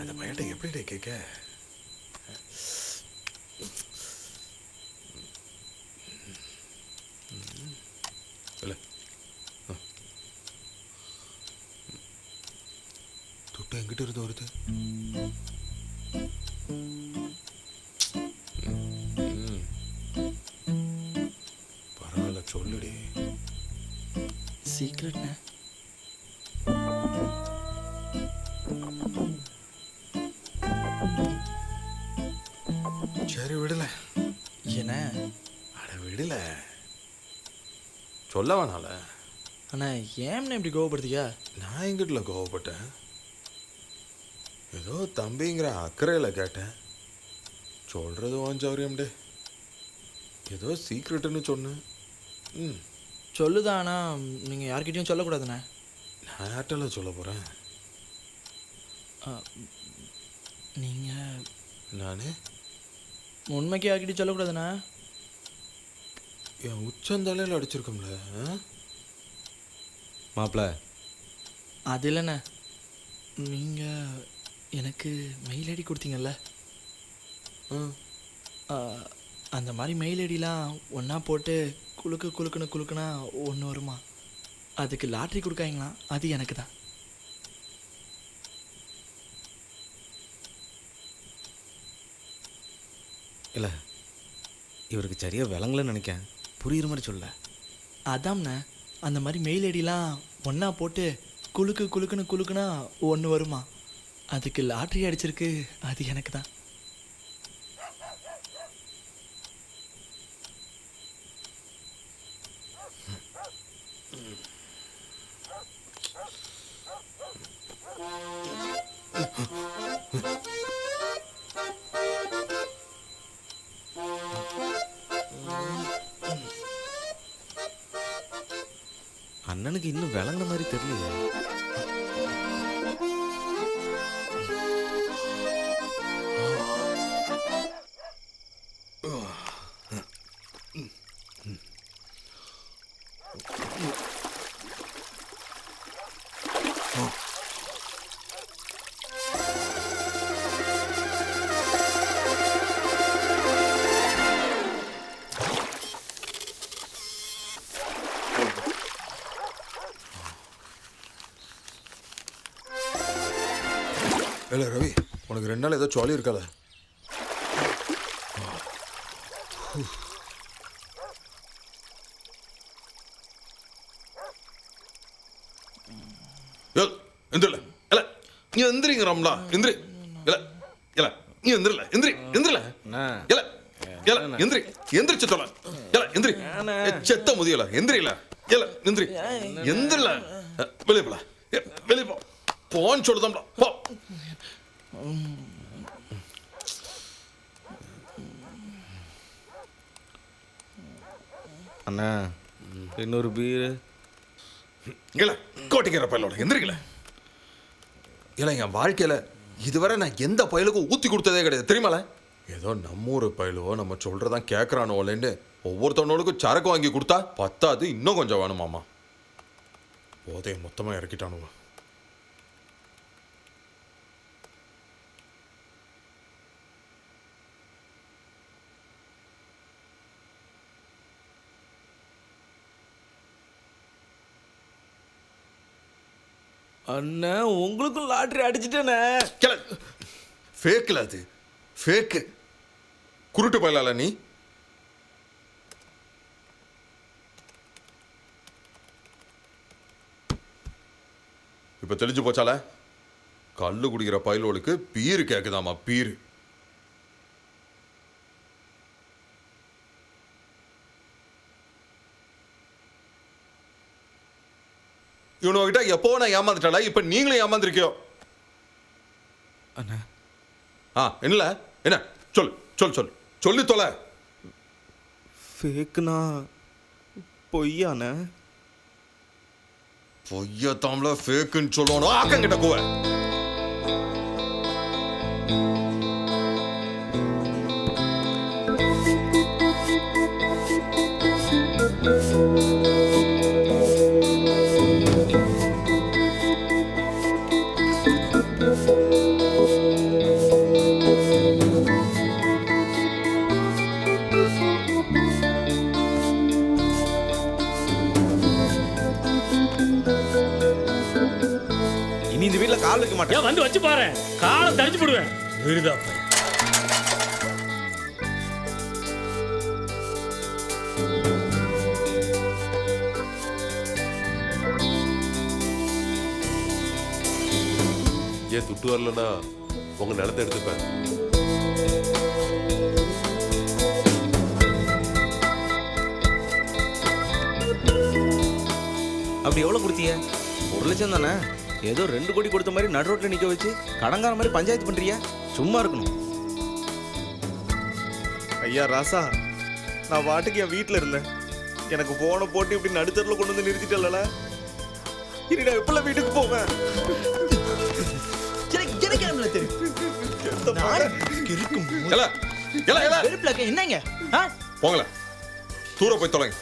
அந்த பையன்ட்ட எப்படிடே கேட்க? இல்லை துட்டு எங்கிட்ட இருந்து வருது. பரவாயில்ல சொல்லுடி. சீக்ரெட்ண்ணே. சரி விடல. என்ன? அட விடல. சொல்ல வேணால. அண்ணா ஏம்ண்ணே இப்படி கோவப்படுத்தியா? நான் எங்கிட்ட கோவப்பட்டேன். ஏதோ தம்பிங்கிற அக்கறையில் கேட்டேன். சொல்கிறது வாஞ்சவரியம்டே. ஏதோ சீக்ரெட்டுன்னு சொன்னேன். சொல்லுதான். ஆனால் நீங்கள் யார்கிட்டையும் சொல்லக்கூடாதுண்ணே. நான் யார்கிட்ட சொல்ல போகிறேன்? நீங்கள் நான் உண்மைக்கு ஆக்கிட்டு சொல்லக்கூடாதுண்ணா. என் உச்சந்தலையில் அடிச்சிருக்கோம்ல. மாப்பிள்ள அது இல்லைண்ணே, நீங்கள் எனக்கு மெயில் ஐடி கொடுத்தீங்கல்ல, அந்த மாதிரி மெயில் ஐடிலாம் ஒன்றா போட்டு குலுக்குனா ஒன்று வருமா? அதுக்கு லாட்ரி கொடுக்காங்களா? அது எனக்கு தான். இல்லை, இவருக்கு சரியாக விளங்கலன்னு நினைக்கேன். புரியுற மாதிரி சொல்ல. அதாம்ண்ணே, அந்த மாதிரி மெயில் ஐடிலாம் ஒன்றா போட்டு குலுக்குனா ஒன்று வருமா? அதுக்கு லாட்ரி அடிச்சிருக்கு, அது எனக்கு தான். அண்ணனுக்கு இன்னும் விளங்குற மாதிரி தெரியலையே. இல்லை ரவி, உனக்கு 2 நாள் ஏதோ ஜாலி இருக்காத. எந்திரல இல்ல, நீ எந்திரிங்கிறோம்ல. எந்திரி இல்ல இல்ல, நீ எந்திரல. எந்திரல இல்ல இல்ல, எந்திரிச்சு தொலை. இல்ல எந்திரி, செத்த முதியல. எந்திரில இல்ல, எந்திரில. வெளியே போல, வெளியே போ. போன்னு சொல்லுதாம்ல, போ. அண்ணா இன்னொரு பீரு. இல்ல கோட்டிக்கிற பயிலோட எந்திரிக்கல. இல்லை, என் வாழ்க்கையில் இதுவரை நான் எந்த பயலுக்கும் ஊற்றி கொடுத்ததே கிடையாது தெரியுமால. ஏதோ நம்ம ஊர் பயலுவோ நம்ம சொல்கிறதான் கேட்குறானோலேன்னு ஒவ்வொருத்தவனோடுக்கும் சரக்கு வாங்கி கொடுத்தா பத்தாது, இன்னும் கொஞ்சம் வேணுமாம்மா. போதையை மொத்தமாக இறக்கிட்டானுவா. அண்ணா உங்களுக்கும் லாட்ரி அடிச்சிட்டேனே. ஃபேக்கில் அது ஃபேக்கு. குருட்டு பயலால நீ. இப்போ தெளிஞ்சு போச்சால. கல்லு குடிக்கிற பயலோளுக்கு பீரு கேட்குதாமா, பீரு. இவனுகிட்ட எப்போ நான் ஏமாந்துட்டால, இப்ப நீங்களும் ஏமாந்துருக்கியோ. அண்ணா என்ன என்ன சொல் சொல் சொல் சொல்லி தொலை. ஃபேக்குனா பொய்யாண்ணே? பொய்ய தாம்ல ஃபேக்குன்னு சொல்லணும். ஆக்கங்கிட்ட கூவ. இனி இந்த வீட்டில் கால் வைக்க மாட்டேன். வந்து வச்சு பாரு, காலை தரிச்சு போடுவேன். விருதா பையன். ஏன் துட்டு வரலன்னா உங்க நிலத்தை எடுத்துப்பேன். அப்படி எவ்வளோ கொடுத்தீங்க? 1 லட்சம் தானே? ஏதோ 2 கோடி கொடுத்த மாதிரி நடு ரோட்டில் நிற்க வச்சு கடங்கார மாதிரி பஞ்சாயத்து பண்ணுறியா? சும்மா இருக்கணும். ஐயா ராசா, நான் பாட்டுக்கு என் வீட்டில் இருந்தேன். எனக்கு போனை போட்டு இப்படி நடுத்தரில் கொண்டு வந்து நிறுத்திட்டல. இனி நான் எப்பல வீட்டுக்கு போவேன்? எனக்கு என்ன தெரியும்? என்னங்க போங்கள, தூர போய் தொலைங்க.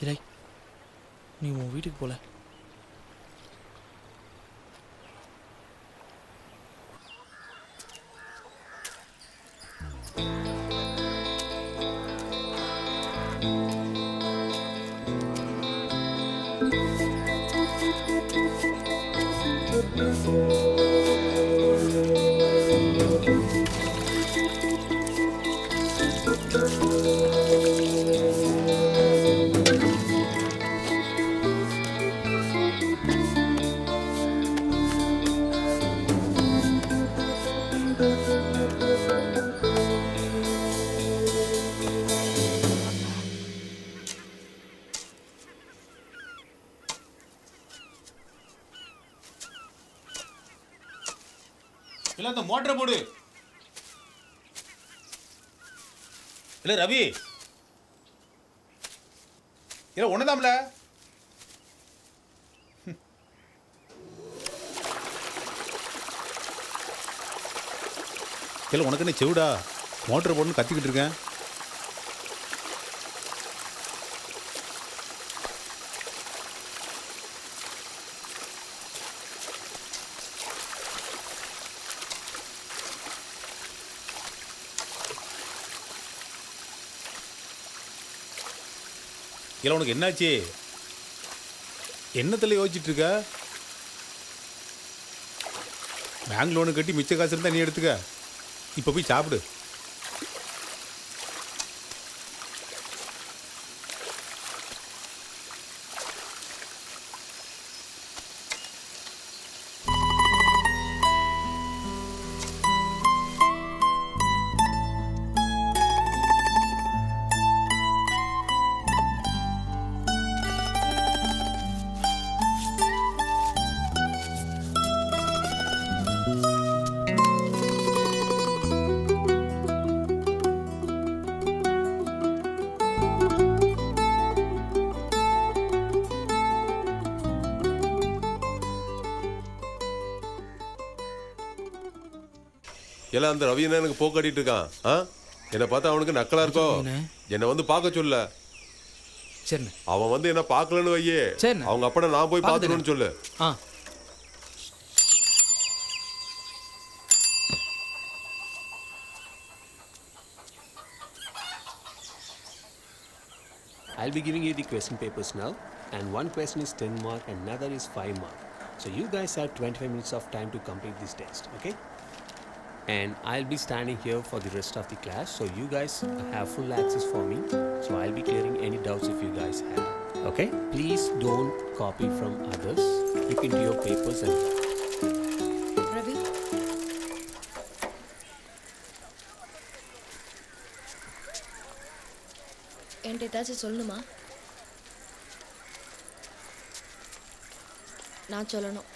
இலை நீ உன் வீட்டுக்கு போல. இல்ல அந்த மோட்டரை போடு. இல்ல ரவி, இல்ல ஒண்ணுதான்ல. இல்ல உனக்கு என்ன செவிடா? மோட்டர் போடுன்னு கத்திக்கிட்டு இருக்கேன். இல்லை உனக்கு என்னாச்சு? என்னத்தில் யோசிச்சுட்டு இருக்க? பேங்க் லோனு கட்டி மிச்ச காசு இருந்தால் நீ எடுத்துக்க. இப்போ போய் சாப்பிடு. எல்லாம் அந்த ரவி என்ன எனக்கு போக்காட்டிட்டு இருக்கான். என்னை பார்த்தா அவனுக்கு நக்கலா இருக்கோ? என்னை வந்து பார்க்க சொல்ல. சரி, அவன் வந்து என்ன பார்க்கலன்னு வையே, அவங்க அப்பட நான் போய் பார்த்துக்கணும்னு சொல்லு. I'll be giving you the question papers now, and one question is 10 mark and another is 5 mark. So you guys have 25 minutes of time to complete this test, okay? And I'll be standing here for the rest of the class, so you guys have full access for me. So I'll be clearing any doubts if you guys have, okay? Please don't copy from others. Look into your papers and Ravi, என்கிட்ட ஏதாச்சும் சொல்லணுமா? நான் சொல்லணும்.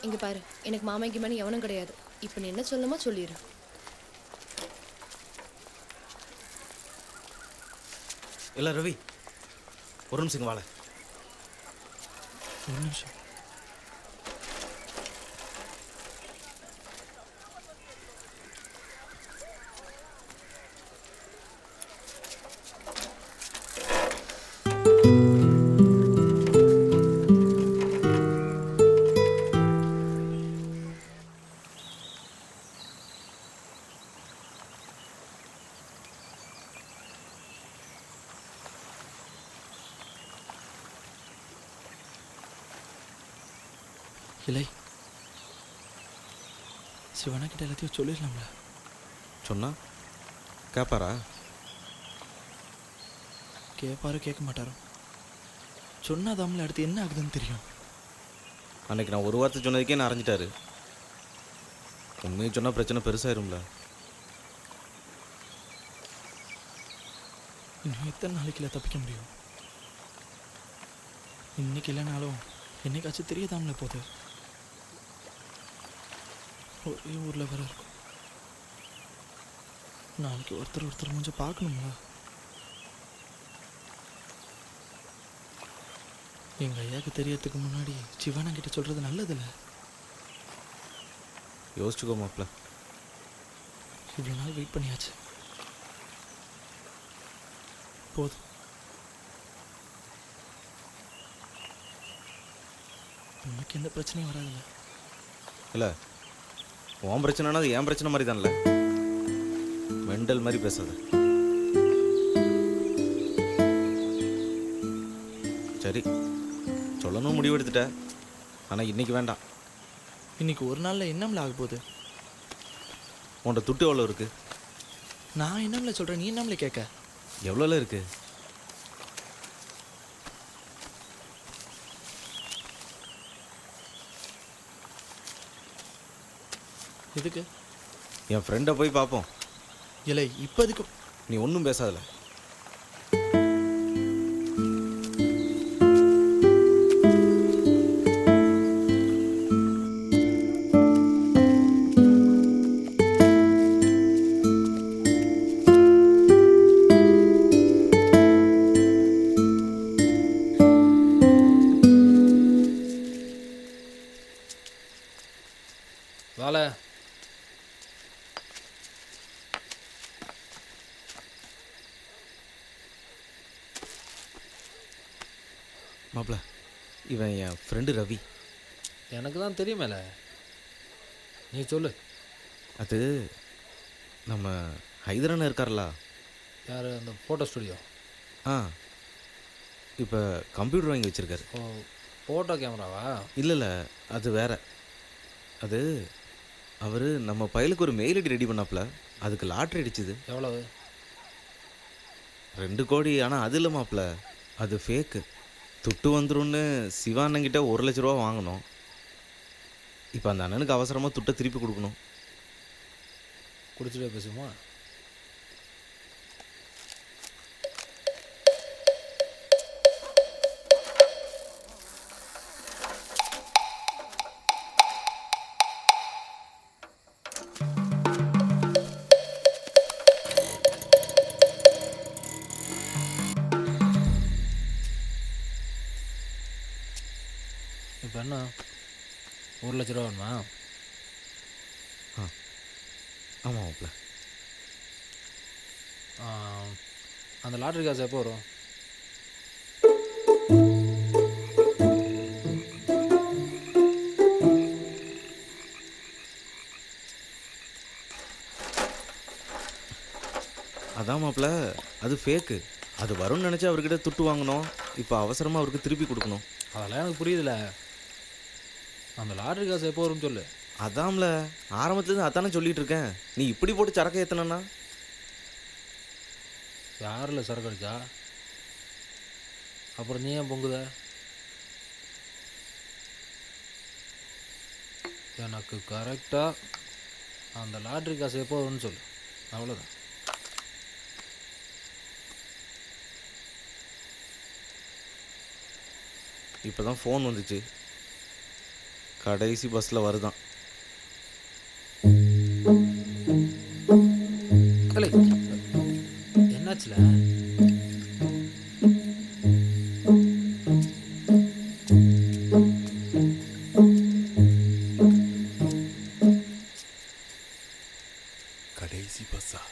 இங்க பாரு, எனக்கு மாமைக்கு மேலே எவனும் கிடையாது. இப்போ நீ என்ன சொல்லணுமோ சொல்லிடு. இல்லை ரவி, ஒரு நிமிஷம் வாழ. ஒரு நிமிஷம். இல்லை சிவனா கிட்ட எல்லாத்தையும் சொல்லிடலாம்ல? சொன்னா கேட்பாரா? கேட்பாரோ கேட்க மாட்டாரோ? சொன்னாதாம்ல அடுத்து என்ன ஆகுதுன்னு தெரியும். அன்னைக்கு நான் ஒரு வார்த்தை சொன்னதுக்கே நான் அரைஞ்சிட்டாரு. உண்மையை சொன்னால் பிரச்சனை பெருசாயிரும்ல. இன்னும் எத்தனை நாளைக்குள்ள தப்பிக்க முடியும்? இன்னைக்கு இல்லைனாலும் என்னைக்காச்சும் தெரியதாமல போகுது. ஒரே ஊரில் வேற இருக்கும். நாளைக்கு ஒருத்தர் கொஞ்சம் பார்க்கணும்ல. எங்கள் ஐயாவுக்கு தெரியறதுக்கு முன்னாடி சிவானா கிட்ட சொல்கிறது நல்லதில்ல. யோசிச்சுக்கோ மாப்பிள்ள. இவ்வளோ நாள் வெயிட் பண்ணியாச்சு, போதும். உனக்கு எந்த பிரச்சனையும் வராதுல்ல? இல்லை, உன் பிரச்சனைனா அது என் பிரச்சனை மாதிரி தான்ல. மெண்டல் மாதிரி பேசாத. சரி, சொல்லணும் முடிவு எடுத்துட்ட. ஆனால் இன்னைக்கு வேண்டாம். இன்னைக்கு ஒரு நாளில் என்னம்ல ஆக போகுது? உன்ட துட்டு எவ்வளோ இருக்கு? நான் என்னம்ல சொல்கிறேன், நீ என்னம்ல கேட்க? எவ்வளோல இருக்கு? எதுக்கு? என் ஃப்ரெண்டை போய் பார்ப்போம். இல்லை, இப்போதுக்கு நீ ஒன்றும் பேசாதல. வேலை மாப்பிள்ள, இவன் என் ஃப்ரெண்டு ரவி. எனக்கு தான் தெரியுமேல, நீ சொல்லு. அது நம்ம ஹைதரான இருக்கார்ல. யார்? அந்த ஃபோட்டோ ஸ்டுடியோ? ஆ, இப்போ கம்ப்யூட்டர் வாங்கி வச்சுருக்காரு. ஓ, ஃபோட்டோ கேமராவா? இல்லை, அது வேற. அது அவர் நம்ம பையலுக்கு ஒரு மெயில் ஐடி ரெடி பண்ணாப்புல. அதுக்கு லாட்ரி அடிச்சுது. எவ்வளவு? 2 கோடி. ஆனால் அது இல்லை மாப்பிள்ள, அது ஃபேக்கு. துட்டு வந்துரும்னு சிவானங்கிட்ட 1 லட்ச ரூபா வாங்கினோம். இப்போ அந்த அண்ணனுக்கு அவசரமாக துட்டை திருப்பி கொடுக்கணும். குடிச்சிட்டே பேசுமா? இப்போ என்ன, 1 லட்ச ரூபா வேணுமா? ஆமாம் மாப்பிள்ள. அந்த லாட்ரி காசு எப்போ வரும்? அதான் மாப்பிள்ள, அது ஃபேக்கு. அது வரும்னு நினச்சி அவர்கிட்ட துட்டு வாங்கினோம். இப்போ அவசரமாக அவருக்கு திருப்பி கொடுக்கணும். அதெல்லாம் எனக்கு புரியுதுல. அந்த லாட்ரி காசு எப்போ வரும்னு சொல்லு. அதான்ல, ஆரம்பத்துலேருந்து அதானே சொல்லிட்டு இருக்கேன். நீ இப்படி போட்டு சரக்கு ஏற்றனா? யாரில் சரக்கு அடிச்சா? அப்புறம் நீ ஏன் பொங்குத? எனக்கு கரெக்டாக அந்த லாட்ரி காசு எப்போ வரும்னு சொல்லு, அவ்வளோதான். இப்போ தான் ஃபோன் வந்துச்சு. கடைசி பஸ்ஸில் வருதான். என்னாச்சுல? கடைசி பஸ்ஸா?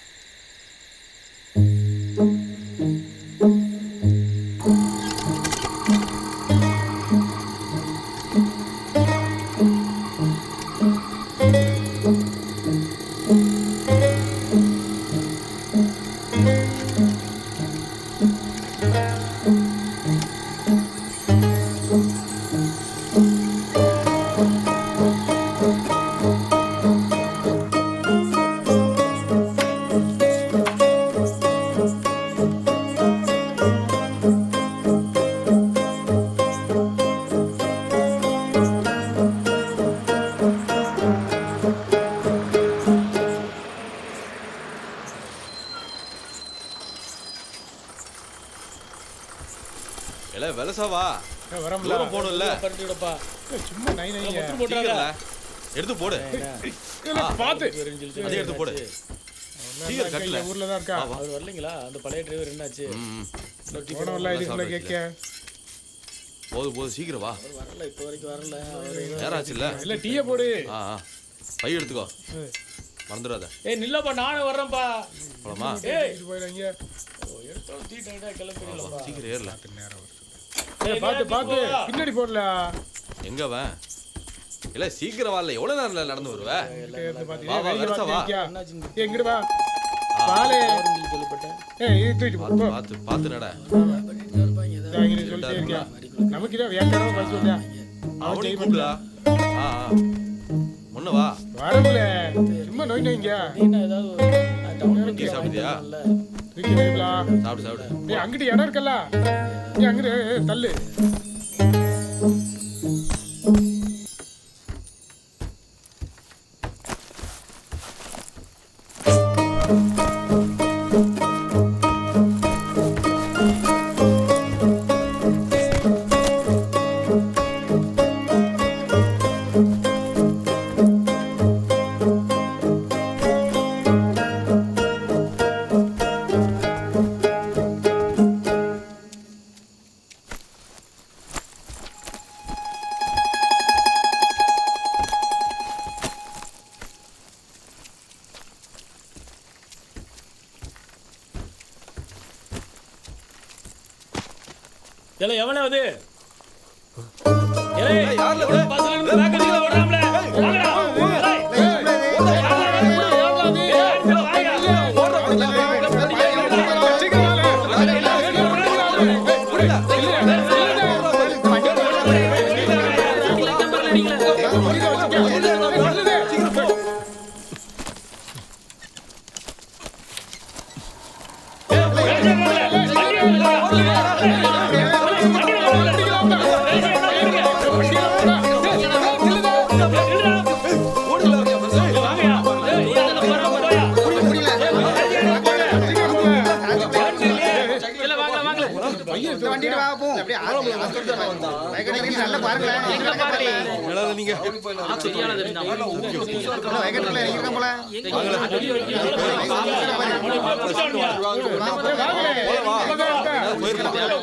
வெலசாவா வரம்ல தூரம் போகணும்ல பரட்டிவிடப்பா சும்மா நை நைங்க சீக்கிரம்ல. எடுத்து போடு பார்த்து அதே எடுத்து போடு சீக்கிரம் கட்டல ஊர்ல தான் இருக்கா அவர் வரலீங்களா அந்த பழைய டிரைவர் என்னாச்சு போனவல்ல இதுக்குள்ள கேட்க போது சீக்கிரம் வா வரல இப்போ வரைக்கும் வரல நேரம் ஆச்சுல்ல இல்ல டீயை போடு பை எடுத்துக்கோ மறந்துடாத ஏய் நில்லப்பா நானும் வர்றேன்ப்பா போலாமா போயிடுங்க எடுத்தோம் டீ டைட்டா கிளம்பிடலாம்ப்பா சீக்கிரம் ஏறல பார்த்து பார்த்து பின்னாடி போடல எங்க அவன் இல்ல சீக்கிரம் வரல எவ்வளவு நேரம் நடந்து வருவ வா வா வெலசா வா எங்கடி வா பாலே சொல்லப்பட்டேன் ஏய் இது தூக்கிட்டு போ பாத்து நட தாங்கிரி சொல்லிட்டே இருக்கியா நமக்கு இத வேண்டாம பஸ் சொல்லியா அவனை கூப்பிடா முன்ன வா வரல சும்மா நோய் நோய்ங்க நீ ஏதாவது டீ சாப்பிட்டியா தூக்கி வைங்களா சாப்பிடு ஏய் அங்கடி இடம் இருக்கல்ல நீ அங்கடி தள்ளு ஏலே எவனே அது ஏலே யார்ல பஸ்ல இருந்து பேக் அடிக்கல ஓடுறாம்ல வாங்கடா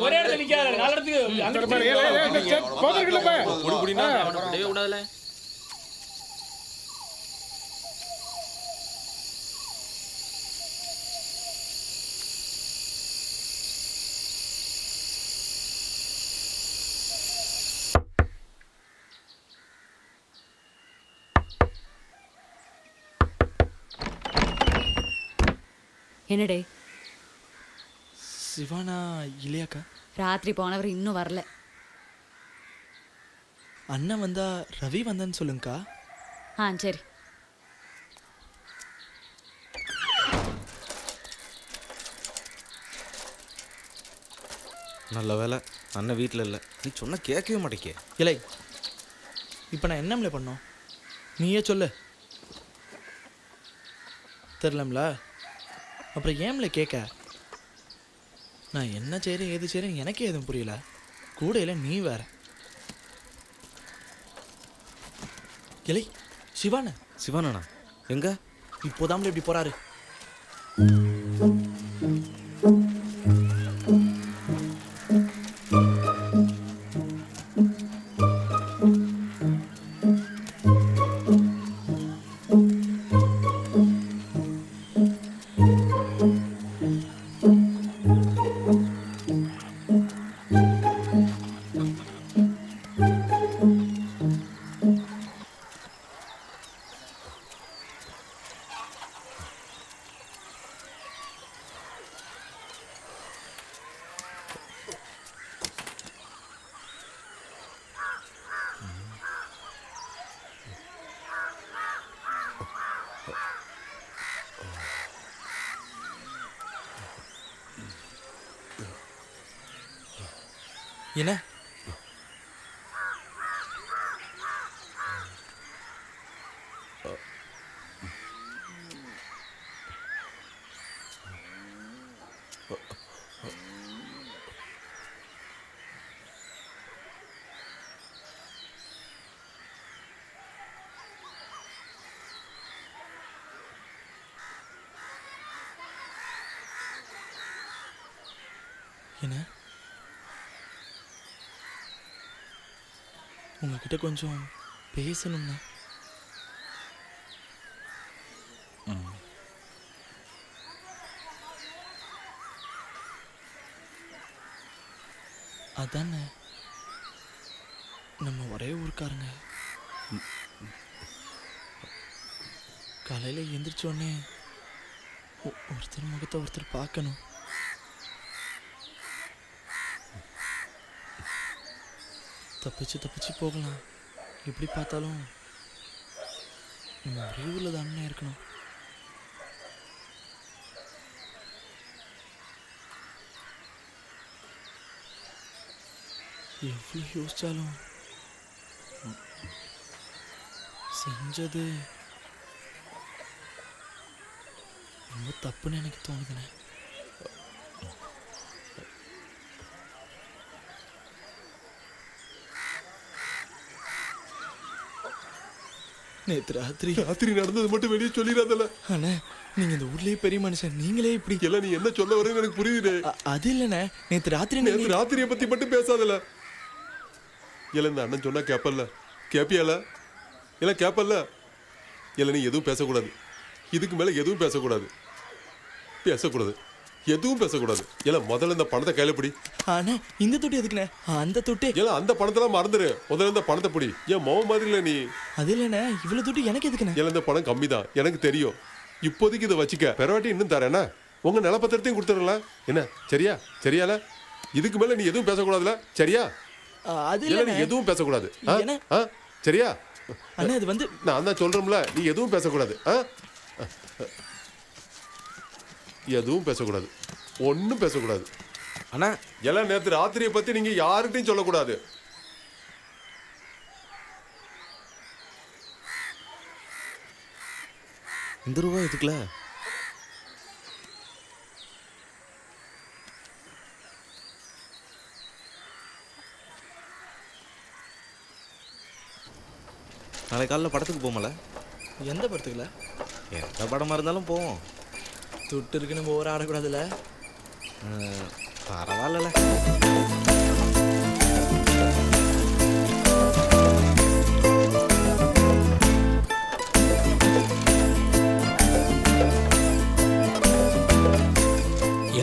ஒரே இடத்துல நிக்காத நாலு இடத்துக்கு அங்க கூடாதுல என்னடே சிவானா இல்லையாக்கா ராத்திரி போனவர் இன்னும் வரல அண்ணன் வந்தா ரவி வந்தான்னு சொல்லுங்கக்கா சரி நல்ல வேலை அண்ணன் வீட்டில் இல்லை நீ சொன்ன கேட்கவே மாட்டேக்கே இல்லை இப்போ நான் என்னம்ல பண்ணோம் நீயே சொல்லு தெரிலம்ல அப்புறம் ஏம்ல கேட்க நான் என்ன செய்கிறேன் ஏது செய்கிறேன் எனக்கே எதுவும் புரியல கூட இல்லை நீ வேற இல்லை சிவானா எங்க இப்போதாம்ல இப்படி போறாரு என்ன என்ன உங்ககிட்ட கொஞ்சம் பேசணும்னா. அதானே நம்ம ஒரே ஊருக்காரங்க. காலையில் எந்திரிச்சோடனே ஒருத்தர் முகத்தை ஒருத்தர் பார்க்கணும். தப்பிச்சு போகலாம். எப்படி பார்த்தாலும் நம்ம ஒரே ஊரில் தானே இருக்கணும். எவ்வளோ யோசிச்சாலும் செஞ்சது ரொம்ப தப்புன்னு எனக்கு தோணுதுண்ணே. நேற்று ராத்திரி நடந்தது மட்டும் வெளியே சொல்லிடாதல. அண்ணே நீங்க இந்த ஊர்லயே பெரிய மனுஷன், நீங்களே இப்படி எல்லாம் நீ என்ன சொல்ல வரேன்னு எனக்கு புரியுது. அது இல்லைண்ணே, நேற்று ராத்திரியை பத்தி மட்டும் பேசாதல. இல்ல இந்த அண்ணன் சொன்னா கேப்பல்ல, கேப்பியால இல்ல கேப்பல்ல. இல்ல நீ எதுவும் பேசக்கூடாது, இதுக்கு மேல எதுவும் பேசக்கூடாது, எதுவும் பேசக்கூடாது. இல்ல முதல்ல இந்த பணத்தை கையில பிடி. ஆனா இந்த தொட்டி எதுக்குண்ணே? அந்த தொட்டி இல்ல அந்த பணத்தெல்லாம் மறந்துரு, முதல்ல இந்த பணத்தை பிடி. ஏன் மோக மாதிரி இல்ல நீ. அது இல்லைண்ணே, இவ்வளவு தொட்டி எனக்கு எதுக்குண்ணே? இல்ல இந்த பணம் கம்மி தான் எனக்கு தெரியும். இப்போதைக்கு இதை வச்சுக்க, பெறவாட்டி இன்னும் தரேன்னா உங்க நிலப்பத்திரத்தையும் கொடுத்துடலாம். என்ன சரியா? சரியால இதுக்கு மேல நீ எதுவும் பேசக்கூடாதுல, சரியா? அது இல்ல நீ எதுவும் பேசக்கூடாது, சரியா? அண்ணா இது வந்து நான் தான் சொல்றேன்ல, நீ எதுவும் பேசக்கூடாது, எதுவும் பேசக்கூடாது, ஒன்றும் பேசக்கூடாது. அண்ணா எல்லாம் நேற்று ராத்திரியை பத்தி நீங்க யாருக்கிட்டையும் சொல்லக்கூடாது. இந்த ரூபா எதுக்குல? நாளை காலைல படத்துக்கு போமல. எந்த படத்துக்குல? எந்த படமாக இருந்தாலும் போவோம். துட்டு இருக்குன்னு ஓவர ஆடக்கூடாதுல்ல. பரவாயில்ல.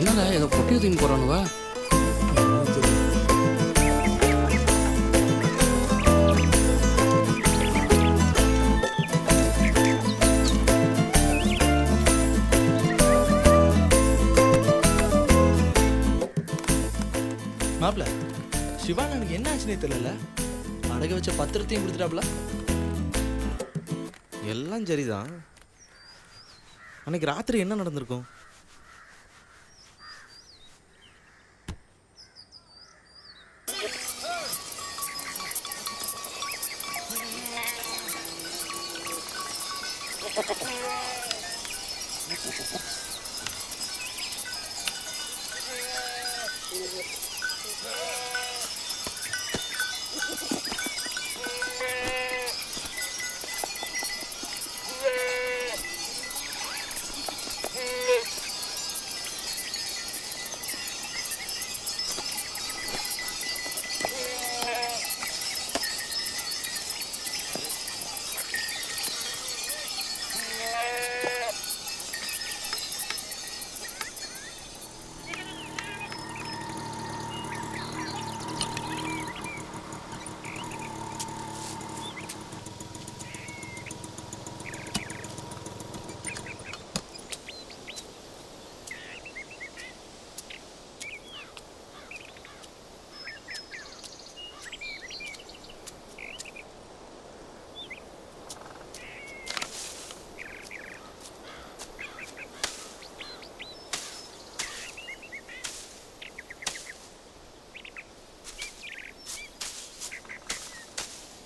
என்னடா ஏதோ பொட்டி தூக்கி போறானுவா? மாப்பிள்ள சிவா எனக்கு என்ன ஆச்சுன்னே தெரியல. அடக வச்ச பத்திரத்தையும் கொடுத்துட்டாப்ல. எல்லாம் சரிதான். அன்னைக்கு ராத்திரி என்ன நடந்திருக்கும்?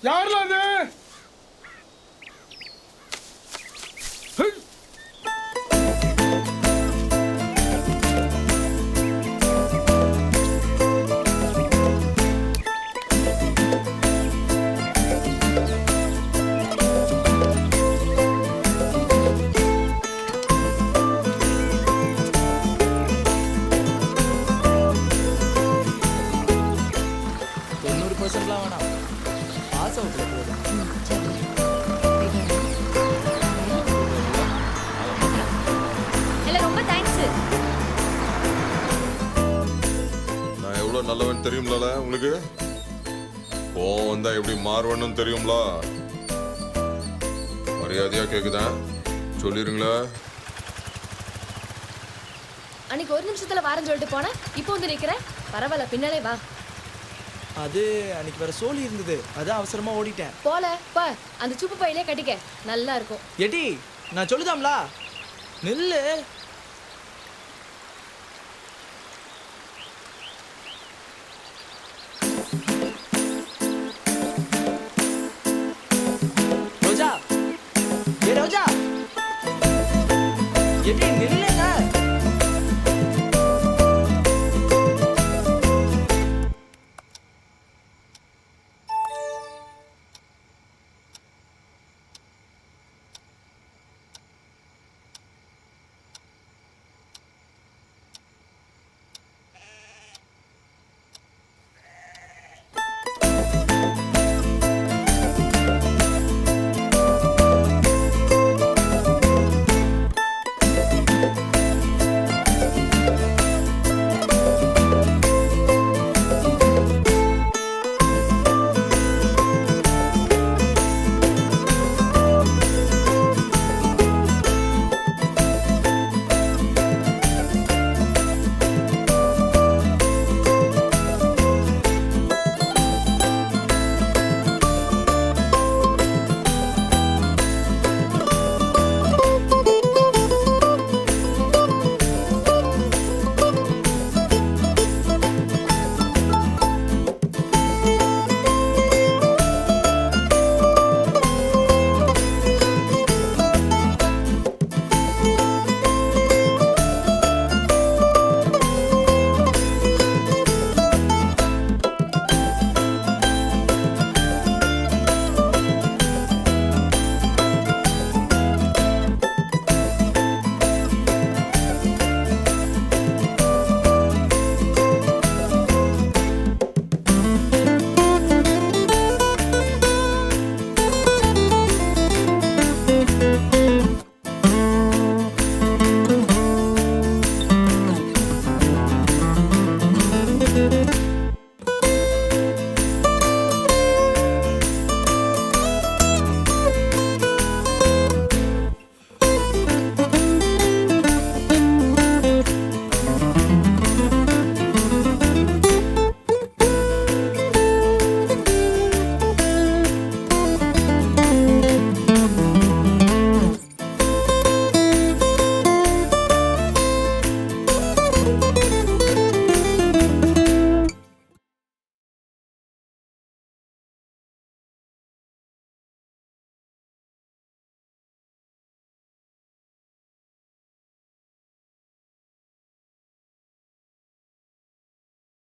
யாருல அது? தெரியும்ல உங்களுக்கு? கோவம் வந்தா எப்படி மாறுவேன்னு தெரியும்ல? மரியாதையா கேக்குதா? சொல்லிருங்களா? அன்னைக்கு ஒரு நிமிஷத்துல வாரம் சொல்லிட்டு போனேன், இப்போ வந்து நிக்கிறேன். பரவாயில்ல, பின்னாலே வா. அது அன்னைக்கு வேற சோலி இருந்தது, அதான் அவசரமா ஓடிட்டேன். போல பா, அந்த சுப்பு பையிலே கட்டிக்க, நல்லா இருக்கும். எடி நான் சொல்லுதாம்ல, நில்லு. ரோஜா, ஏ ரோஜா, எடி நில்லு.